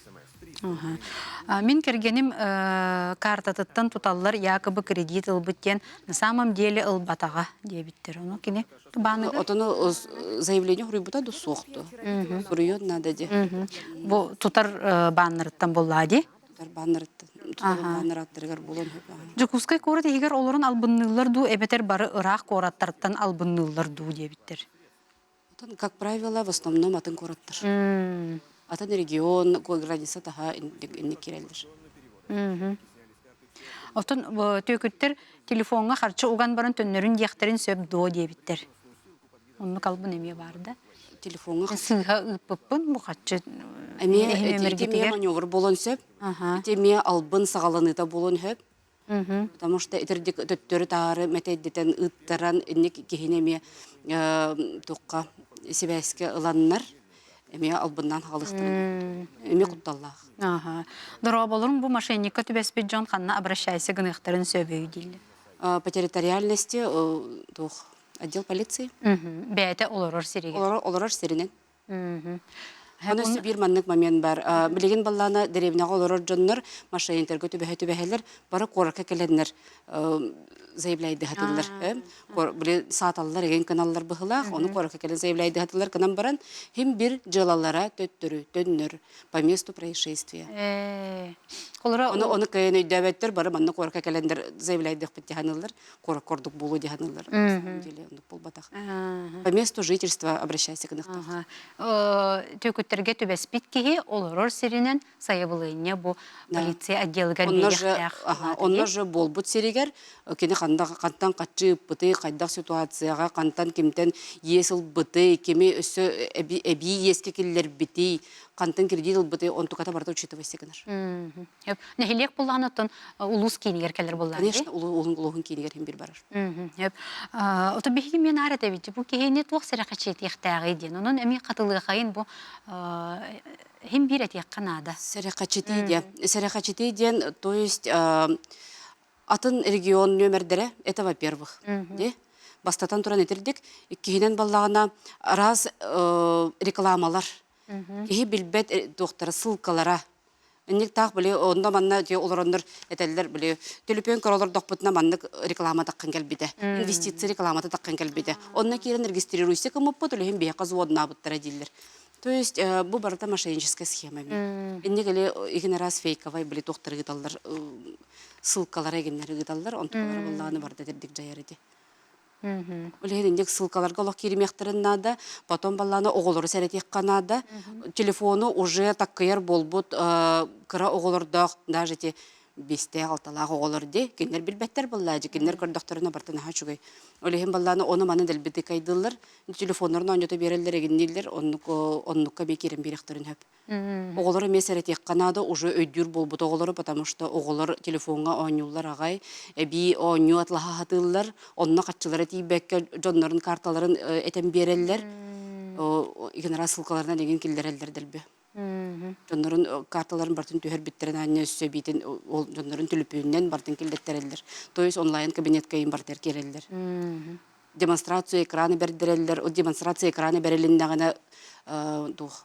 Мен кергенім картатыттан туталлар якобы кредит ылбыттен на самом деле ылбатаға дебиттер. Оны кене баныгы? Отону заявление хурибута до соқты. Сурыйон надо де. Бу тутар баннырыттан боллади? Тутар банныраттыргар болон хөп. Жукускай корот егер оларын албыннылар ду эбетер бары ырах кораттарыттан албыннылар ду дебиттер. Как правило, в основном атын кораттар. Атын регион, граница таха инне кирелдер. Отон төкүттер телефонга харчы уган барын төннөрүн дияхтерин сөп до дебиттер. Онны калбын эме бар да. Телефонга Сыга ыппын бу хатчы Эме маневр болон сөп. Эме албын сагаланыта болон хөп. Потому что этердик төттөрү тары метеддетен ыттаран инне кихинеме тукка себеске ыланнар. Эме албыннан халыктырын. Эме кутталлах. Дораболорун бу мошенникка түбеспит жон ханна обращайся гыныктарын сөбөй дилди. По территориальности отдел полиции. Бәйте олорор сириге. Олорор серинен. Анысы бир маннык момент бар. Билеген баллана деревняга олорор жоннор мошенниктерге түбәһелер бары коракка келеннер заявляйды хатылар. Биле сааталлар еген каналлар быхылах, оны коракка келен заявляйды хатылар канан баран хим бир жылалара төттөрү төннөр по месту происшествия. Оны кайын өйдөбөттөр бары манны коракка келендер заявляйды хатылар, корак кордук болу диханылар. Деле ондук болбатак. По месту жительства обращайся к нахтах. Төкөттерге түбеспит кихи олорор сиринен сайыбылыйне бу полиция отделгар бейяхтах. Онно же болбут сиригер, кені қантан қатчы бұты, қайдақ ситуацияға, қантан кемтен есіл бұты, кеме өсі әбі еске келілер біті, қантан кредит бұты, он тұқата барда учитывай секінір. Нәхилек болған оттан улус кейінігер келер болған? Конечно, улуғын кейінігер хем бір барар. Ота бейгі мен арат әбетті, бұл кейіне туақ сәріқі чет ектәғі ден, оның әме қатылығы қайын бұл хем бір әтек қанада. Сәріқі ден, то есть атын регион нөмірдері, это во-первых. Бастатан туран етердік, кейінен баллағына раз рекламалар. Кейі білбет доқтары сылқалара. Иннек тақ біле, онда манна оларондар әтәлдер біле, төліпен көролар доқпытына маннық реклама таққан кәлбеді. Инвестиция рекламаты таққан кәлбеді. Онна кейрен регистрируйся кымыппы, төліхен бейқа зводына бұттыра дейлер. То есть, бұл барыта мошенническая схема. Иннек әлі еген раз фейковай біле тоқтары ғыталдар, сылқалар егенлері ғыталдар, он тұқалары болағаны барды дердік жайар еді. Олеген индек ссылкаларга олох киримехтериннада, потом балланы оголору сәретекканада, телефону уже таккаяр болбут, кыра оголордақ, даже те бесте алталақ оголор де, кеннер билбеттер баллады, кеннер көрдіқтеріне бартын аға чугай. Олеген балланы оны маны дәлбеті кайдылар, телефонларын оңжеті берелдер егеннелер, оннукка бекерін беректерін хөп. Оголору мен сәретекканада уже өйдүр болбут оголору, потому что оголор телефонға оңюлар ағай, би оңю атлаға хатылар, онна қатчылары тейбәкке жонларын карталарын әтен берелдер, еген расылқаларына деген келдер әлдер дәлбе. Жонларын карталарын бартын түйер біттерін әне өссө бейтін, жонларын түліпүйінен бартын келдеттер әлдер. То есть онлайн кабинеткайын бартер керелдер. Демонстрацию экраны бердерелдер, о демонстрация экраны береліндағына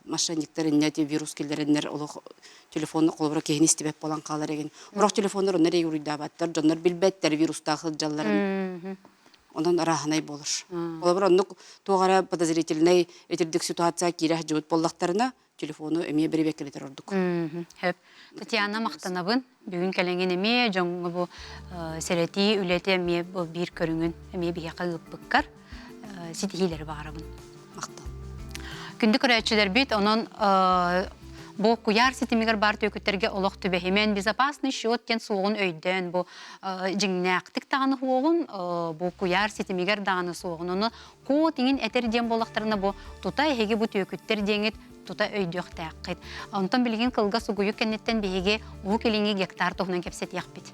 мошенниктерин нети вирус келдереннер олох телефонны колбура кейин истебеп болан калар эген. Бирок телефондар оннар юридабаттар, жоннор билбеттер вирустагы жалларын. Ондан раханай болур. Колбура оннук тугара подозрительный этердик ситуация кирах жыбыт боллактарына телефону эме беребек келетер ордук. Татьяна Мактанабын бүгүн келенген эме жоңго бу серети үлете эме бу бир көрүнгөн эме бияка ыппыккар ситихилер барабын. Мактал. Күндүк көрәчелер бит, онон Бу куяр ситимигер бар төкүттерге олох түбэхимен безопасный счет тен суогун өйдөн бу жиңнактык таганы хуогун бу куяр ситимигер даганы суогун оны ко тиңин этер ден болактарына бу тута эһиги бу төкүттер деңит тута өйдөк тәккит. Онтон билген кылга сугуйу кеннеттен беге у келинги гектар тохнан кепсет яхпит.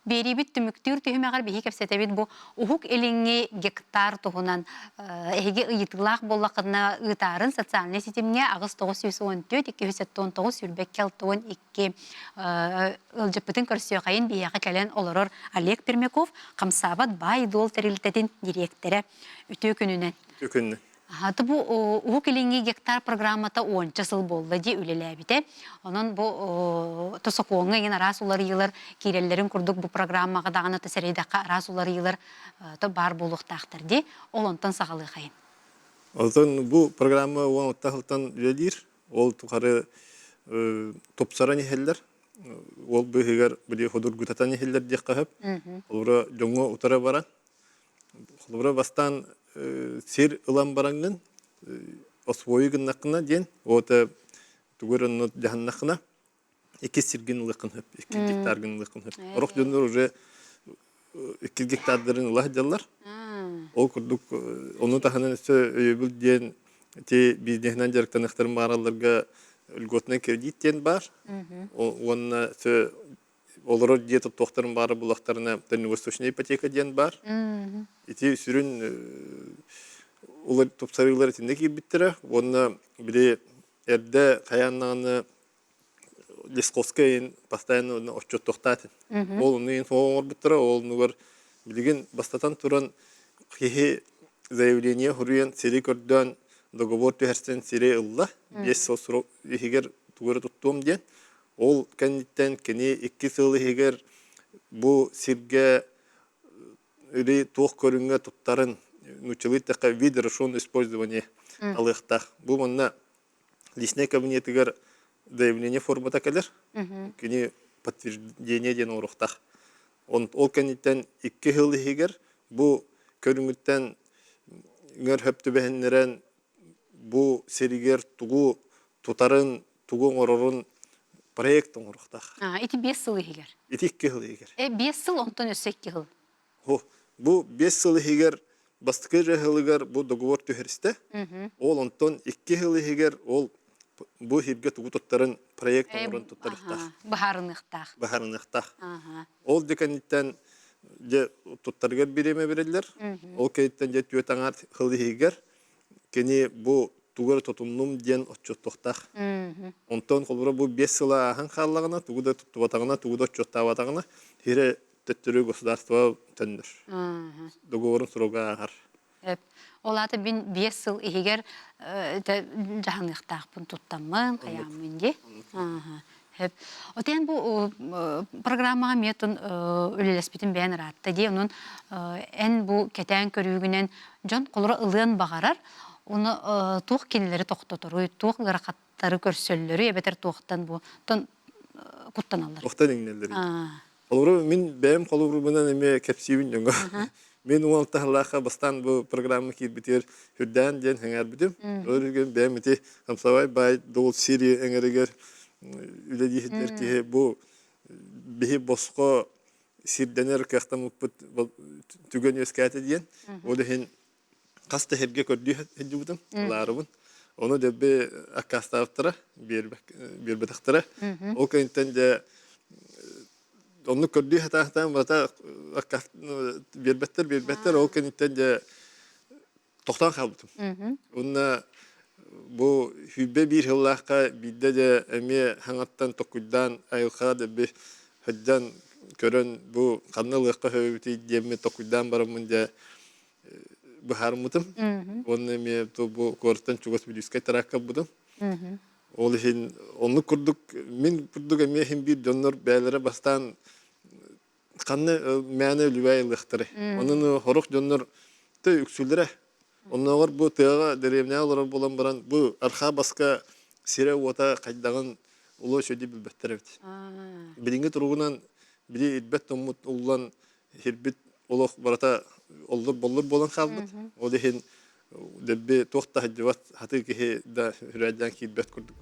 Берибит түмүктүр түһүмәгәр бихи кепсетебит бу ухук элиңи гектар туһунан эһиге ыйтылак боллакына ытарын социальный сетимге агыс 914 219 сүрбек келтон 2 ылжыпытын көрсөкайын бияга келен олорор Олег Пермяков Камсабат бай дол терилтетин директоры үтө күнүнөн. Төкөннө. Хаты бу ухук элиңи гектар программата 10 жыл болду ди үлеләбите. Онон бу тосокоңга ген арас улар йылар киреллерин курдук бу программага даганы тесерейдакка арас улар йылар то бар булуктактыр ди. Олонтон сагалы хайын. Озон бу программа уан тахылтан үлелир. Ол тухары топсаран хеллер. Ол быгар били ходур гутатан хеллер дик кахып. Олора жоңго утара бара. Олора бастан сер ылан бараңын освои гыннакына ден ота тугурын жаханнакына 2 сиргин ылыкын хөп 2 гектаргын ылыкын хөп орох жөндөр уже 2 гектардарын ылах жаллар ол курдук ону таханын өбүл ден те бизнесинен жарыктанактарын бараларга льготный кредит ден бар онна олорор диета тохтарын бары булактарына дальневосточная ипотека ден бар ити сүрүн улар топсарыйлар тинде кибиттере онна бире эрде каяннаны Лесковская постоянно отчет тохтатын ол нын соңор биттера ол нугар билген бастатан туран хихи заявление хуруян сери көрдөн договор төһәрсен сире ылла 5 сосро хигер тугары туттум ден ол кеннеттен кени 2 сыл хигер бу сирге или тох көрүнгө туттарын нучилыттака вид решен использование алыхтах бу монна личный кабинетигер заявление формата келер кени подтверждение ден урухтах ол кеннеттен 2 сыл хигер бу көрүнгөттен ngör höptü behenleren bu seriger tugu tutарын тугу орорун проект оңорухтах. Ити 5 сыл егер. Ити 2 сыл егер. 5 сыл онтон өсөк жыл. Бу 5 сыл егер бастыкы жахылыгар бу договор төһөрсте. Ол онтон 2 сыл егер ол бу хирге тугу туттарын проект оңорун туттарыктах. Бахарыныктах. Ол деканиттен же туттаргар биреме берелер. Ол кейттен же төтаңар сыл егер кени бу тугар тотуннум ден отчоттохтах. Онтон колбура бу 5 сыла ахан халлагына, тугуда туттубатагына, тугуда отчоттабатагына хире төттөрү государство тендер. Договорун сурога ахар. Олаты бин 5 сыл егер жаханыктак бун туттамын, каямын ди. Отен бу программага метон үлелеспитин бен ратта ди. Онун эн бу кетен көрүүгүнөн жон колора ылын багарар. Оны тух кинелери тоқтотуру, тух гаракаттары көрсөллөрү, эбетер тухтан бу тон куттаналар. Тухтан иңнелери. Олору мен бәм колуру менен эме кепсибин жонго. Мен уал тахлаха бастан бу программа кирбитер хүрдән ден хәңәр бидем. Өргән бәм ите Камсабай бай дол сири эңерегер үле дихтер ки бу бихи боско сирденер кахтам түгөн өскәте дигән. О дехен Каста херге көрдү хедибудum ларыбын. Onu da bir akastavtıra bir bedaktara. O kayınttan da onu kördü hatta bata bir better o kayınttan da tohtan kaldım. Onunla bu hübbe bir hıllaka bidde de emi hangattan tokuddan ayılka da bir hıddan körün bu kanallıkka hübbe diyemi tokuddan baramınca Бахармутым. Он мне то бу кортан чугас билискай таракка будым. Ол хин онны курдук мен курдук эме хим бир жоннор бәйләре бастан канны мәне үлбәйлыктыры. Онны хорох жоннор тө үксүлдере. Онногор бу тыга деревня олар болан баран бу арха баска сире ота кайдаган уло шөйді білбәттер әбіт. Білінгі тұруғынан білі идбәт томут улан хербит олық барата оллар боллар болан қалбыт. Ол дехен дәббе тоқта хаджават хаты кеге да хүрәдден кидбәт күрдік.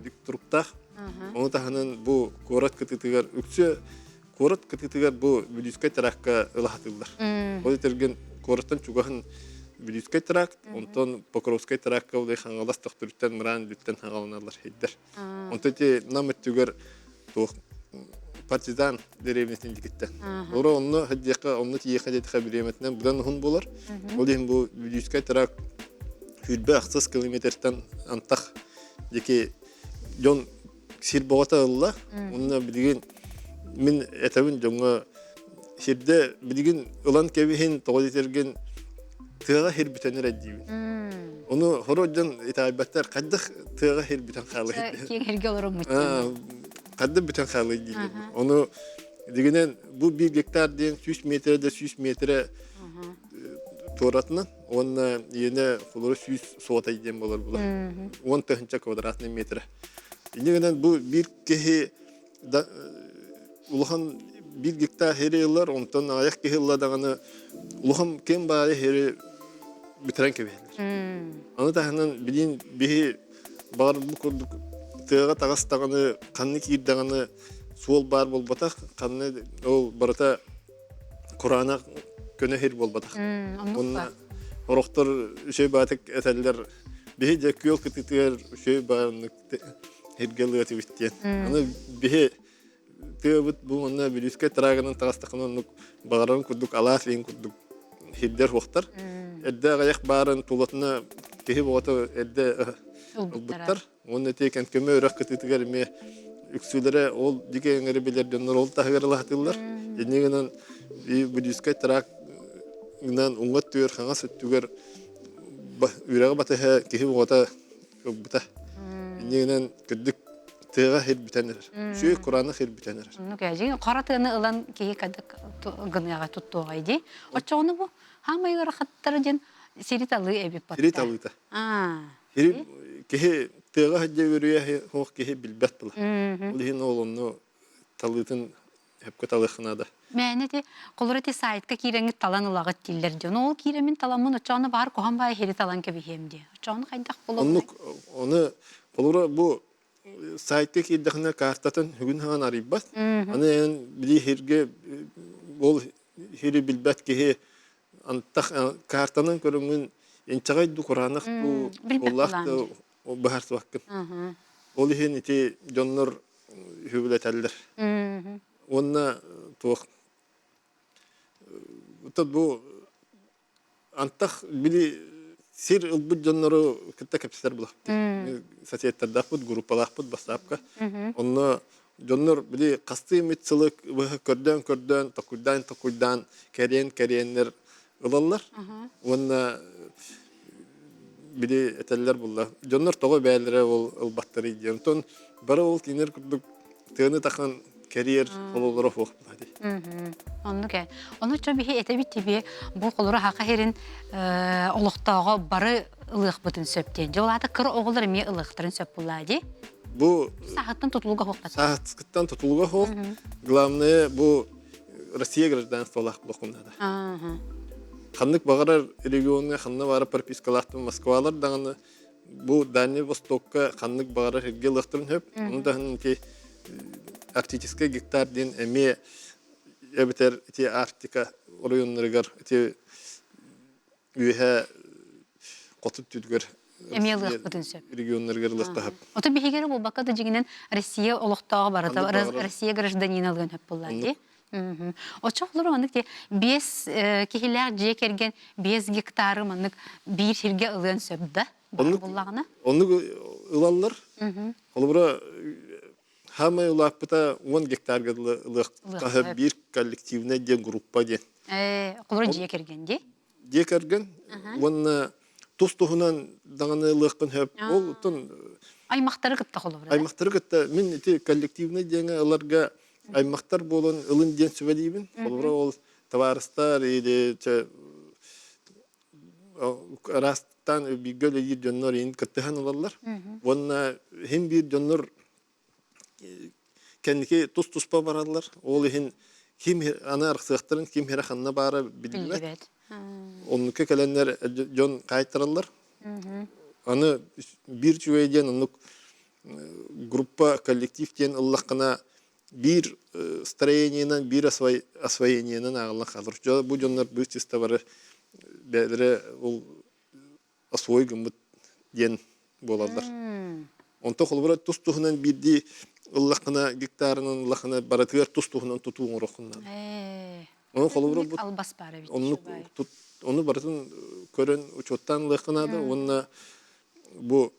Дик тұруқтақ. Оны тағынан бұл корат кытытыгар үксі корат кытытыгар бұл бүліскай тараққа ылахатылдар. Ол етерген кораттан чуғағын бүліскай тарақ, онтан Покровскай тараққа олай хаңалас тоқтырыттан мұран бүттен хаңаланалар хейдер. Онтан те намыттыгар партизан деревнесін декеттен. Ора онны хаджиққа, онны тиеқа дедіға біреметінен бұдан ұғын болар. Ол ең бұл бүліскай тарақ хүрбе ақсыз километртен антақ деке жон сир боғата ұлла. Онына білген мен әтәуін жоңға сирде білген ұлан кәбіхен тоғыз етерген тыға хер бүтәнер әдейбін. Оны хорождан етабәттер қаддық тыға хер бүтән қалы. Кең херге оларым мұттан. Қадды бүтән қалы дейбін. Оны дегенен бұл 1 гектар дейін 100 метрде 100 метрі торатынан, оны ені қолыры 100 соғата дейін болар бұлар. 10 тұхынша квадратный метрі. Дегенен бұл бір кеге улахан 1 гектар хері елар, онтан аяқ кеге ұладағаны улахан кен бары хері бүтірен кебелер. Аны тағынан білін бейі бар бұл көрдік тыға тағастағаны, қанны кейірдағаны суол бар бол батақ, қанны ол барыта Құрана көне хер бол батақ. Онына ұрықтар үшей батық әтәлілер бейі де күйел күтітігер үшей барыны хергелі өті біттен. Аны бейі тыға бұт бұл онына біліскай тарағының тағастақын бағарын күрдік, алас ең күрдік хердер оқтар. Әдді ағаяқ барын тулатына кехі болғаты әдді ұлбыттар. Оны тейкен көмі өрек күтітігер ме үксілері ол деке әңірі белерден ол тағығырылы атылар. Енегінен бүдіскай тарағынан ұңғат түйер, қаңа сөттігер үйрағы батыға кехі болғата ұлбыта. Енегінен күрдік тыға хер бүтәнер. Шүй Құраны хер бүтәнер. Қаратыны ұлан кейі кәдік ғыныяға тұттуға еді. Отчағыны бұл хамайғы рақаттары ден серит алы әбіп баттар. Серит алыйта. Кехе тыға хаджа өрüе хоқ кехе білбәт бұла. Ол ең ол оны талытын әпкі талықынады. Мәне де қолырыты сайтқа кейреңі талан ұлағыт дейлер ден. Ол кейремін таламын отчағыны бар қоған бай хері талан кәбігем де. Отчағыны қайдақ болу. Оны қолыры бұл сайтқа кейдіғіне картатын хүгін хаған ариббат. Аны ән білі херге ол хері білбәт кехе антақ картанын көріңін енчағайды Құранық олақты бағарсы ваққын. Ол ең еті жонлар хүбілетәлдір. Онына туық. Бұл антақ білі сир ұлбыт жонлары күтті кәпсілер бұлақ. Сосиеттердақ бұд, группалақ бұд, бастапқа. Онына жонлар білі қасты емет-сылық көрден, тоқуйдан, кәрен-кәренлер ұлалар. Онына били этеллер булла. Жоннор того бәлере ол баттары ди. Онтон бары ол кинер күрдүк тыны тахан карьер бололоро фок булады. Онны ке. Оны чөбихи этебит тиби бу колора хака херин олуктагы бары ылык бутун сөптен. Жолата кыр оголдар эме ылыктырын сөп булады. Бу сахаттан тутулуга хокта. Сахаттан тутулуга хок. Главное бу Россия гражданстволах блокунада. Ханнык багарар регионга ханна бары пропискалаттын Москвалар даганы бу Дальний Востокка ханнык багарар херге лыктырын хөп. Онда те арктический гектар ден эме эбитер те Арктика районнарыгар те үйе котуп түдгөр эмелык бүтүн сөп. Регионнарыгар лыктап. Ото бихегер бу бакада жигинен Россия олуктагы барата Россия гражданин алган хөп буллады. Очоқлар онык те 5 кихилер же керген 5 гектары манык бир хирге ылын сөпдө буллагына. Оны ылаллар. Олбура хамы улапта 10 гектарга ылык бир коллективный де группа де. Колор же керген де. Же керген. Оны тустугунан даганы ылыкын хөп. Ол тон аймактары кытта колор. Аймактары кытта мен те коллективный деңе аларга аймақтар болон ылын ден сөбелейбін. Олбура ол товарыстар или растан бигөл егер жоннор ен кыттыхан олалар. Онна хем бир жоннор кенники тус-туспа баралар. Ол ихин ким ана арсыктарын ким хераханна бара билбет. Билбет. Оннука келеннер жон кайтыралар. Аны бир жүйеден оннук группа, коллектив ден ыллакына бир строениянан, бир освоениянан агылан калыр. Бу жоннор бу чиста бары бәдере ул освой гымбыт ден боладар. Онто холбора тустухунан бирди ыллакына гектарынан ыллакына баратыгар тустухунан тутуун рохунан. Оны холбора бу Албас бары бит. Оны бартын көрөн учоттан лыхынады. Онна бу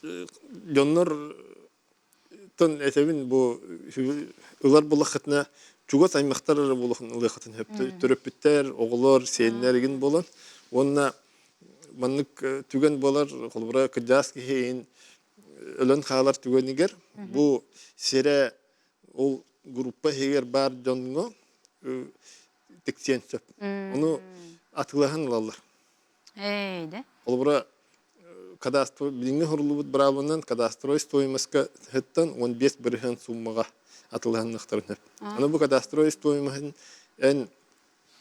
жоннор тон этебин бу ылар булахытна чугат аймактар булахын лыхытын хепте төрөпүттер, оголор, сеннерген болон. Онна маннык түген болар холбора кыжаски хейин өлөн халар түгенигер бу сере ол группа хегер бар жонго тексен сөп. Оны атылахан лалар. Эйде. Холбора кадастро билинге хорулубут бравынан кадастрой стоимостка хеттан 15 бирген суммага атылганныктарын хеп. Аны бу кадастрой стоимостын эн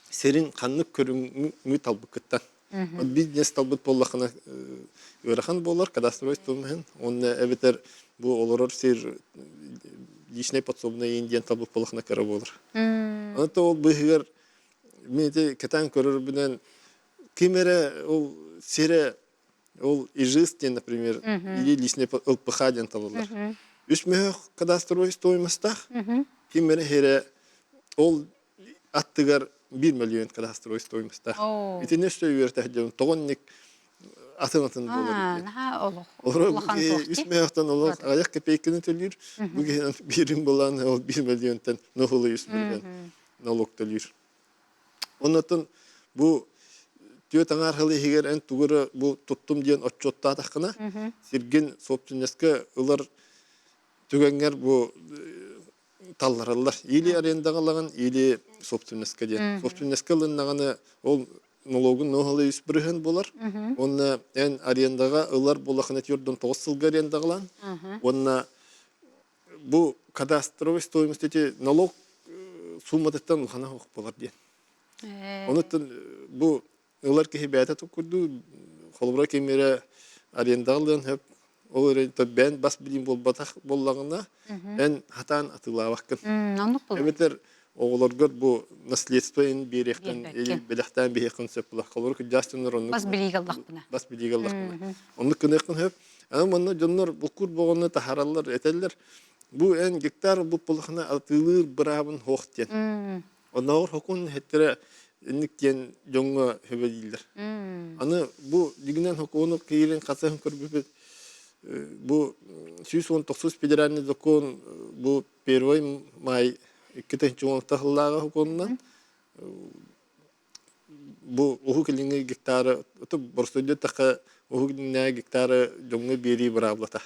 серин каннык көрүнгү талбыкыттан. Бизнес талбыт боллахына ырахан болар кадастрой стоимостын. Онна эбетер бу олорор сер личный подсобный индиан талбыт боллахына кара болар. Аны то ол быгыр мете кетан көрөр менен кемере ол сере ол ижистен, например, или личный ЛПХ-ден талылар. Үсмех кадастровой стоимостах, кемере хере ол аттыгар 1 миллион кадастровой стоимостах. Ити не что юртах дем, тогонник атын болар. Үсмехтан ол аяк копейканы төлүр, буген бирин болан ол 1 миллионтан нохулы үсмерген налог төлүр. Оннотон бу Түйет аңар хылы егер ән тугыры бұл тұттым дейін отчотта атаққына, сирген собственнеске ұлар түгенгер бұл талларалар. Или арендағалаған, или собственнеске дейін. Собственнеске ұлынағаны ол налогын ноғалы үспірген болар. Онна ән арендаға ұлар болақына түйерден 9 сылға арендағалан. Онна бұл кадастровый стоимость ете налог суммадеттен ұлғана оқ болар дейін. Онытын бұл Олар ки бәтә тукурду, холбра кемере арендалдан хеп, ол ренте бен бас билим болбатак боллагына, эн хатан атылабаккын. Эметер оголоргор бу наследство ин беректен, белектен бехкын сепла, холбра ки жастыныр онны. Бас билигаллакпына. Бас билигаллакпына. Онны кыныкын хеп, аны монна жоннор букур болгону тахараллар этеллер. Бу эн гектар бу полхана атылыр брабын хоктен. Оннор хокун хеттере Никтен жоңга хөбөлдүлөр. Аны бу дигинен хокуну кийин касасын көрбүп бу 119 федеральный закон бу 1 май 2010 хокунан бу ухукилинге гектары то борсодо така ухукилинге гектары жоңга бери браблата.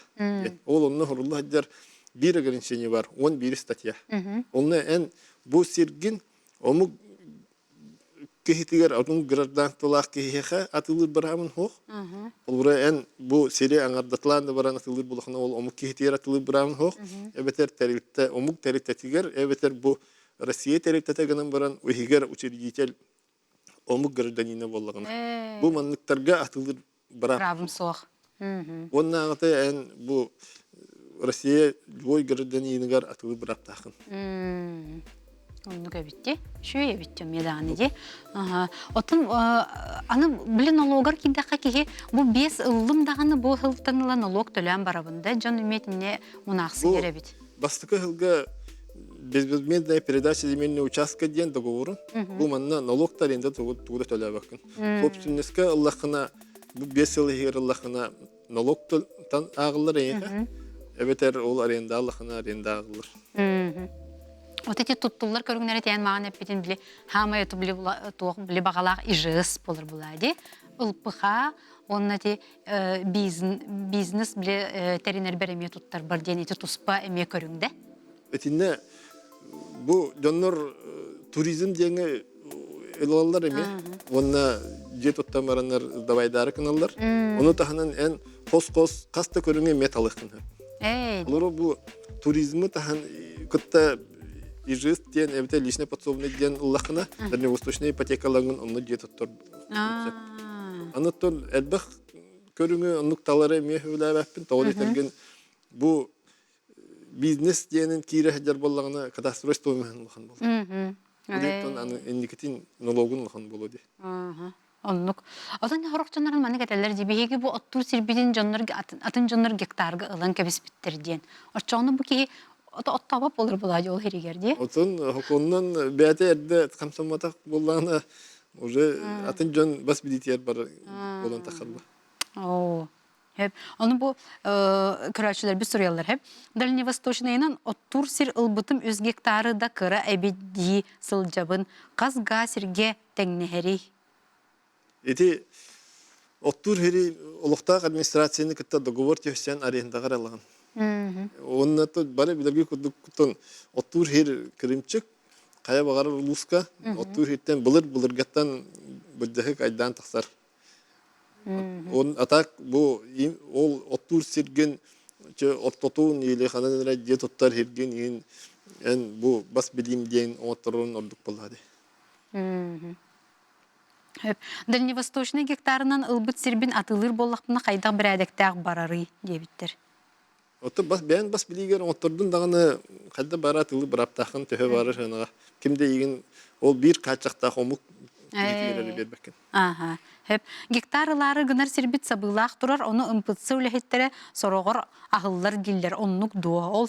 Ол онны хоруллар бир ограничение бар, 11 статья. Онны эн бу сиргин омук Кехитигер атун граждан толах кехеха атылыр барамын хох. Олбура эн бу серия аңардатланды баран атылыр булахна ол омук кехитигер атылыр барамын хох. Эбетер терилте омук терилтетигер эбетер бу Россия терилтетегенен баран уйгер учредитель омук гражданина боллагына. Бу манныктарга атылыр барамын сох. Онна аты эн бу Россия любой гражданинигер атылыр бараптахын. Onu göbütti. Şöyle bittim yedağını de. Otun anı bilen nologar kindaka ki bu 5 yılım dağını bu hıltanıla nolog tölen barabında can ümetine munaqsı gerebit. Bastıkı hılga безвозмездная передача земельного участка ден договору. Bu manna налог таренде тугда төле bakın. Собственностька Аллахына bu 5 yıl her Аллахына налог тан ağılır eye. Эбетер ол аренда Аллахына аренда ağılır. Вот эти туттулар көргөнөр тен маған эппетин биле хамай ту биле багалак ижыс болор булади. Улпыха онна те бизнес биле теринер береме туттар бар дени туспа эме көрүңдө. Этинне бу жоннор туризм деңе элалар эме. Онна жет оттамарандар давайдары каналлар. Оны таханан эн кос каста көрүнгө металлыкын. Эй, Олар бу туризмы тахан кытта ижист ден эбите личное подсобное ден уллахына дальневосточная ипотекалангын онны жетоттор. Анаттон элбах көрүнгө оннук талары мехүләбәппин тоолетерген бу бизнес денин кире хаҗар боллагына катастрофа механлыгын болду. Улеттон аны индикатин налогун лыхан болду. оннук. Отон хорокчоннарын маны кетелер дибеги бу оттур сирбидин жоннор атын жоннор гектарга ылан кебиспиттер диен. Очону бу ки оттабап болор була жол херигерди. Отон хоконнан бәте эрде камсаматак боллагына уже атын жон бас бидитер бар болон тахалла. О. Hep onu bu körәчләр бит соруялар hep. Дальневосточныйнан оттур сир ылбытым үз гектары да кыра әбидди сылжабын казга сирге тәңнәһәри. Эти оттур хери улуктак администрацияны кытта договор төсән арендага алган. Онна то бары билерге кудуктон оттур хер киримчик кая багар улуска оттур хеттен булыр гаттан бүддәһек айдан тахсар. Он атак бу ол оттур сирген че оттотун или хананра жетоттар херген ен бу бас билим ден оторун ордук булады. Hep Дальневосточный гектарынан ылбыт сирбин атылыр боллакпына кайда бер әдәктәк барары дебиттер. Отто бас билигер отордун даганы кайда бара тылы браптахын төһө бары шанага кимде иген ол бир качакта хомук билигерлери бербекен. Ага. Hep гектарлары гынар сирбит сабылах турар, оны ымпытсы үлехеттере сорогор ахыллар диллер, оннук дуа. Ол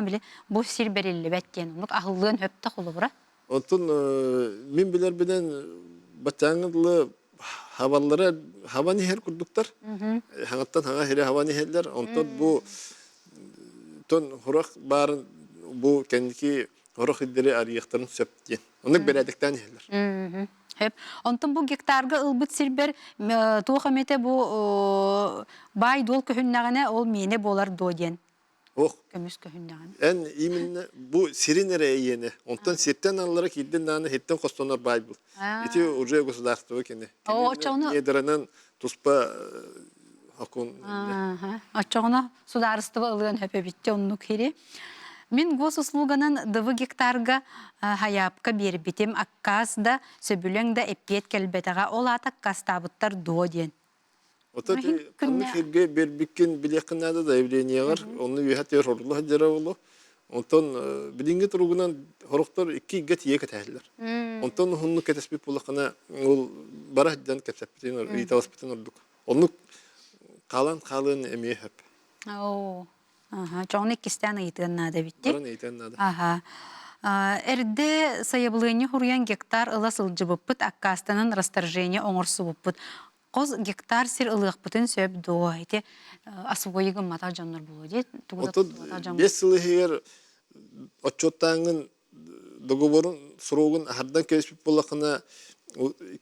биле бу сир берилли бәттен, оннук ахыллыгын хөпті қолы бұра. Онтон мен билер биден бачаңыдлы хабарлары хабаны хер курдуктар. Хаңаттан хаңа хере хабаны херлер. Онтон бу тон хорох барын бу кендики хорох иддери арыяктарын сөптен. Онук берәдектен херлер. Hep ondan bu gektarga ılbıt sirber tuğamete bu bay dol köhünnağına ol mene bolar doyen. Oh. Kömüs köhünnağına. En imin bu sirinere yeni. Ondan sirten alarak idden nane hetten kostonar Bible. Ити уже государство кене. О, чону. Недранан туспа hakun. Açığına sudarıstıva ılığın höpe bitti onluk heri. Min госуслуганан дывы гектарга hayapka бербитим аккас да сөбүлөң да эппиет келбетага ол атак кастабыттар дооден. Ota kanlı firge berbikken bileknada da evleniyor. Onu yuhatıyor horullah jarawulu. Ondan bilingi turugunan horuktar iki get yeket ehler. Ondan hunu ketesbip bulakana ol barahdan ketesbitin itawaspitin orduk. Onu kalın emeye hep. Oo. Aha, çoğun ikisten ayıtığına bitti. Baran eğiten nada. Aha. Эрде sayıblığını huruyan gektar ıla sılcıbıppıt akkastanın расторжение оңырсы бұппыт. Qoz gektar sir ылықпытын сөп доğa ете асуойығын мата жаннар болу дейт. Отод 5 yılı her отчеттаңын договорун срогун ахардан келиспип болакына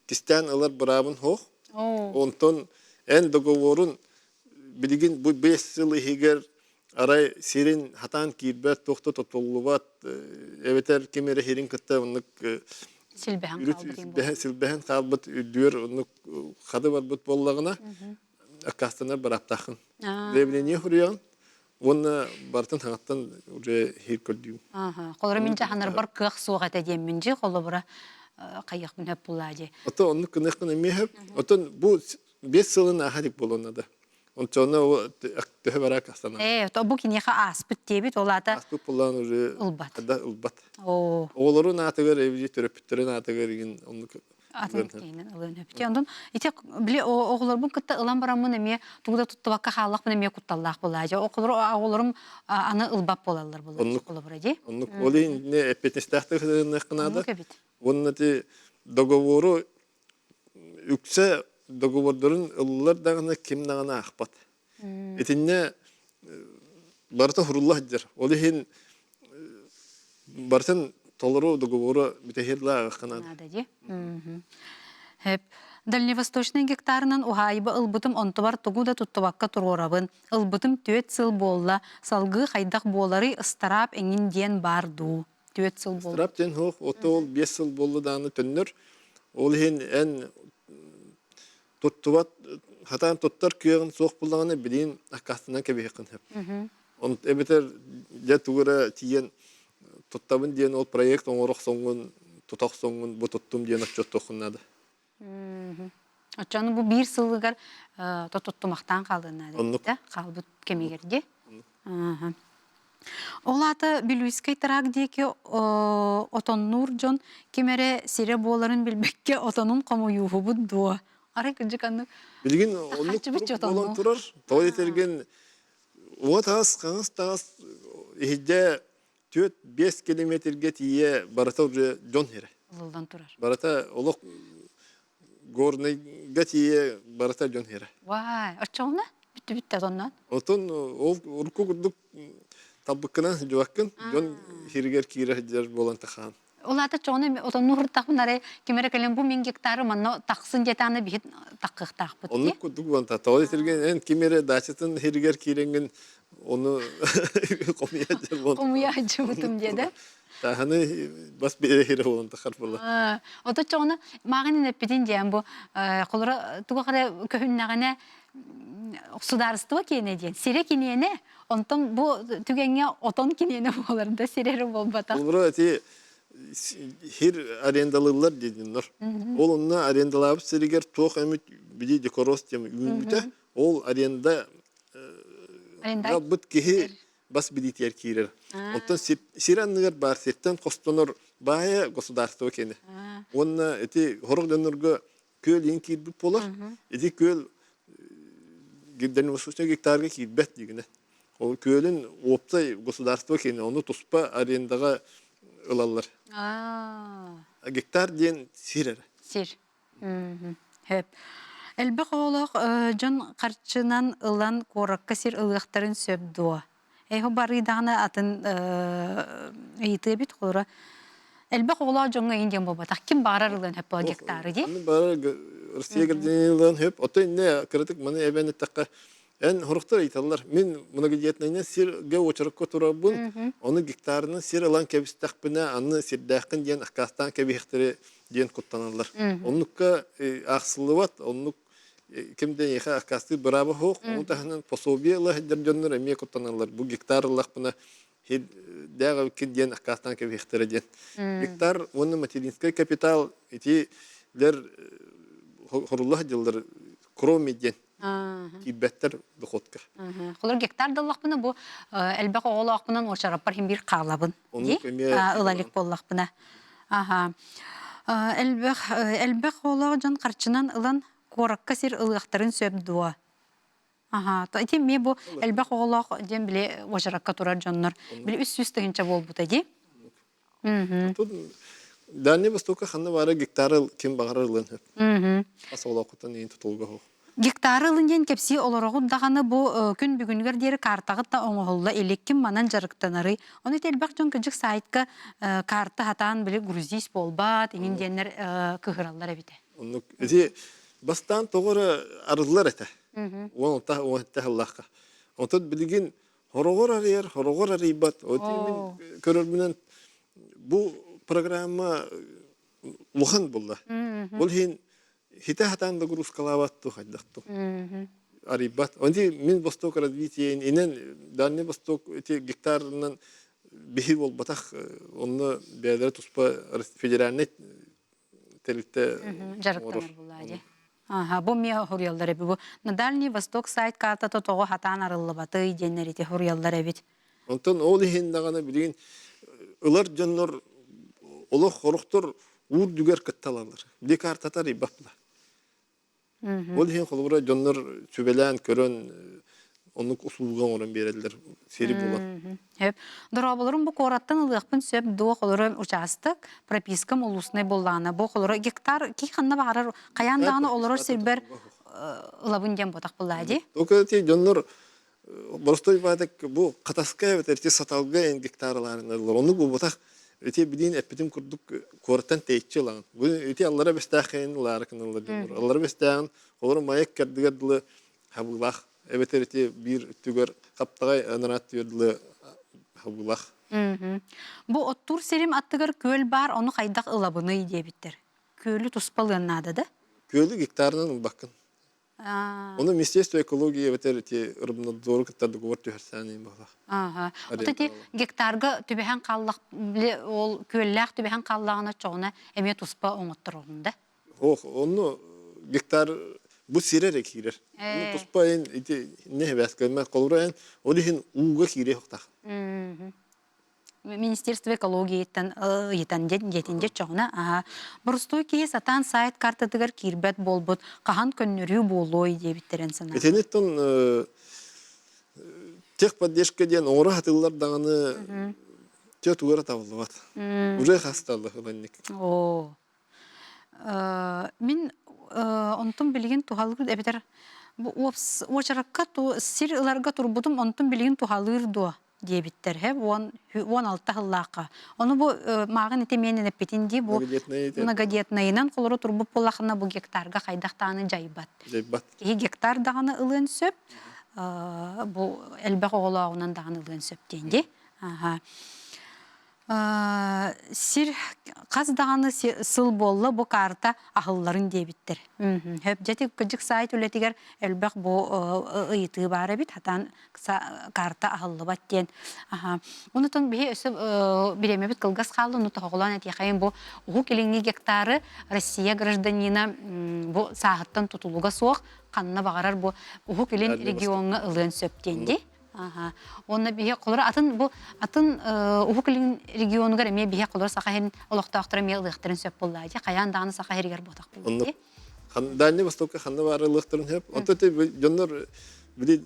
кистен алар барабын хох. Онтон эн договорун билигин бу 5 yılı hegер арай сирин хатан кирбет тохто тотолубат эветер кемере херин кытта онук силбехан калбыт үдүр онук хады барбыт боллагына акастана бараптахын. Заявление хуруян оны бартын хаңаттан уже хер көрдүм. Ага, колора мен жаханар бар кых сугата деминжи колора кайык мен хөп буллади. Ото онук кыныкын эмехеп, отон бу 5 yılın ahadик болонада. Ончоно төһө барак астана. То бу кинеха аспыт дебит олата. Аспыт булан уже ылбат. Да ылбат. О. Олорун атыгыр эвжи төрөпүттөрүн атыгыр ген онук Атын кейнен ылын хөпте. Ондан ите биле оглор бу кытта ылан барамын эме тугда туттабакка халлак мен эме кутталлак булажа. Оглорум аны ылбап болалар булар. Колобради. Онук олин не эпетнестахтыгын кынада. Оннати договору үксе договордорун ыллар дагына ким дагына акпат. Этинне барта хуруллах дер. Олихин бартын толору договору битехирла аккана. Надади. Хеп Дальневосточный гектарынан ухайбы ылбытым онтубар тугуда туттубакка турорабын. Ылбытым төет сыл болла, салгы хайдак болары ыстарап эңин ден барду. Төет сыл болла. Ыстарап ден хох, ото ол 5 yıl болла даны төннөр. Олихин эн туттубат хатан тоттар күйегін соқ бұлдағаны білейін аққастынан кәбейқін хеп. Он эбетер я тугара тиен тоттабын диен ол проект оңорох соңун тутак соңун бу тоттум диен отчет тохуннады. Очаны бу бир сылыгар тоттумактан калдына Оннук. да, калбыт кемегерде. Олата билүскей тарак деки отоннур жон кемере сире боларын билбекке отонун комуюху будду. Ары кыжыканны. Билген Тахачы оннук бит жотонну. болон турар. Той этерген вот тагас ихде 4-5 километрге тие барата уже жон хере. Улдан турар. Барата олок горный гатие барата жон хере. Вай, очоңна? Бүтті тоннан. Отон ол урку гудук табыккынан жуаккын жон хиригер кире жер болан тахан. Олата чоңна отоннур тахманаре кемере келен бу 1000 гектары манно таксын жетаны бит таккыктак бут. Onu kuduk banta. Tawal tergen en kimere daçatın heriger kirengen onu komiyacır bon. Комуя жыбытым деди. Tahını bas bir here olan takar bolla. Ото чоңна магын эпидин дем бу колора тугара көһүннәгенә государство кене ден. Сире кинене, онтон бу түгәнгә отон кинене боларында сирере болбата. Olur eti her arendalılar dedinler. Ol onunla arendalabı seriger toq emit bidi dekoros tem ümüte. Ol arenda Арендай. ya bit kihi bas bidi tiyer kirer. Ondan siranlar bar setten kostonor baya gosdarsto kene. Onna eti horog dönürgü köl inki bir polar. Eti köl giden usulüne gektarga kibet digine. O kölün opta gosdarsto kene onu tospa arendaga ılallar. Gektar diyen sirer. Сир. Хеп. Элбек олох жон карчынан ылан коракка сир ылыктарын сөбдуа. Эйхо барыдагына атын ыйты бит колора. Элбек олох жонга инден боба. Ким барар ылан хеп по гектары ди? Onu bara Rusya gerdenilen hep oto ne kritik mana even takka en horuktar itallar. Min buna gidiyetneyne sir ge uçarak koturabun. Onu gektarını sir alan kebistakbına anı sirdakın diyen akastan kebihtere diyen kutlanırlar. Onlukka aksılıvat onluk kimden yeha akastı bravo hok. Onu tahnan posobiyalar derjonlar emiye kutlanırlar. Bu gektarlar buna dağı diyen akastan kebihtere diyen. Gektar onu materinskay kapital iti der horullah yıllar kromidyen kibetler dokotka. Kolor gektar dalлах buna bu elbek oğlak buna oşarapar him bir qalabın. Onu Di? kemiye- Ilalik bollak buna. Aha. Elbek oğlak jan qarçınan ılan korakka sir ılıqtарын söbdua. Aha. Ta iti me bu elbek oğlak jen bile oşarakka turar jonlar. Bile üst tığınca bol buta di. Тут Дальний Востока ханна бара гектары ким багарылын хеп. Асолакытан ин тутулга хо. Гектары ылынген кепси олорогу даганы бу күн бүгүнгөр дери картагы да оңолла элеккин манан жарыктанары. Оны телбак жон кыжык сайтка карта хатан биле грузис болбат, инденер кыгыраллар эбите. Onu ити бастан тогора арылар эте. Onu ta Allah'a. Onu bilgin horogor arıyor, horogor arıybat. Oti min körülmünen bu programma luhan bulla. Bul hin hita hatan da grus kalavattu haddaktu. Aribat. Ondi min Vostok развитие inen Dальний Восток эти гектарынан bihi bol batak onu beyler tuspa federalnet telikte Жарыктанар буллади. Ага, бу мия хорьяллар эби бу. На Дальний Восток сайт карта то того хатан арыллыбаты денер ите хорьяллар эбит. Ondan ol hin dagana bilgin ılar canlar olok horuktор uur düger kattalarlar. Bir kartatar ibapla. Ol hin kolura canlar sübelen körön onluk usulgan oran berediler. Seri bulan. Hep. Дорабаларым бу кораттан ылыqпын сөп дуо колоры участок пропискам улусный боллана. Бу колоры гектар ки ханна барар каяндаганы олорор сирбер ылабын дем ботак буллади. Только эти canlar Боростой бадак bu катаская верти саталга ен гектарларында. Onu bu botak öte bilin epitim kurduk koratan teyçi lan. Bu öte Allah'a bestahayınlar kanallar. Allah'a bestahan olur mayak kerdigadlı habullah. Evet öte bir tüger kaptagay anarat yurдlı habullah. Бу оттур серим аттыгар көл бар, onu кайдак ылабыны диye биттер. Көлү туспалыгын нада да. Kölü gektarının bakın. Оны Министерство экологии бетер те Рыбнадзор кытта договор төһәрсәне бала. Ага. Ота гектарга түбәһән қаллақ ол көлләк түбәһән қаллағына чоғына әме туспа оңыттырылында. Оны гектар bu sirere kirer. Bunu tuspayın iti ne hebes gelmez kolurayan o dihin uğga kire hokta. Министерство экологии жетинде чоғына. Ага. Бұрыстой кейі сатан сайт картадығыр кирбет болбыт, қахан көннөрүү болой дебиттерен сана. Этенеттон тех поддержка ден оңра хатылар дағаны тет угара табылды. Уже хасталды хыланник. О. Мен онтун билген тухалыр эбетер очаракка сир ыларга турбудум онтун билген тухалыр до дебиттер хеп 16 хыллака. Оны бу магын ите менен эпетинди бу многодетныйнан колору турбуп болахына бу гектарга кайдактаны жайбат. Ки гектар даганы ылын сөп бу элбек оголоогунан даганы ылын сөп денди. Ага. Сир қаз дағаны сыл болы бұ карта ақылларын дебіттір. Хөп жәті күджік сайт үлетігер әлбәқ бұ ұйыты бары бит, хатан карта ақыллы бат ден. Онытын бейі өсі біреме бит қылғас қалды, ұны тұғылан әті қайын бұ ұғы келіңі гектары Россия гражданина бұ сағыттан тұтылуға соқ, қанына бағарар бұ ұғы келін регионға ылын сөптенді. Онна бие колора атын ухуклин регионугар эме бие колора сахарин олоктоактыр эме ылыктырын сөп боллай. Каян даганы сахаригер ботак болду. Дальний Востокка ханна бары ылыктырын хеп. Ототе жоннор били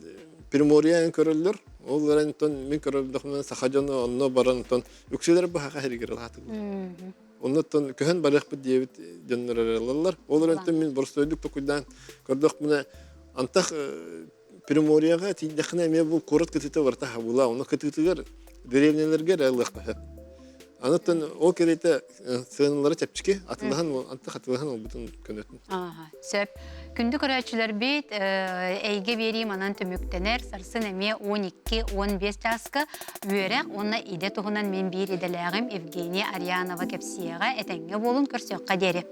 Приморьян көрөллөр. Олар антон мен көрөлдүкмөн сахажаны онно баран тон үксөлөр бу хахаригер алаты. Оннотон көһөн барык бит дебит жоннор алалар. Олар антон мен борстойдук токудан көрдүк мына антах Приморьяга тиндехне ме бу корот кытыты варта була, оны кытытыгар деревнелерге райлык бахат. Анытын о керете сыналары чапчыки атылган анты атылган бутун көнөтүн. Сөп күндү көрөчүлөр бит эйге берим анан төмөктенер сарсын эме 12-15 жаска үйрөк онна иде тугунан мен бир иделегим Евгения Арианова кепсияга этеңге болун көрсөккө дери.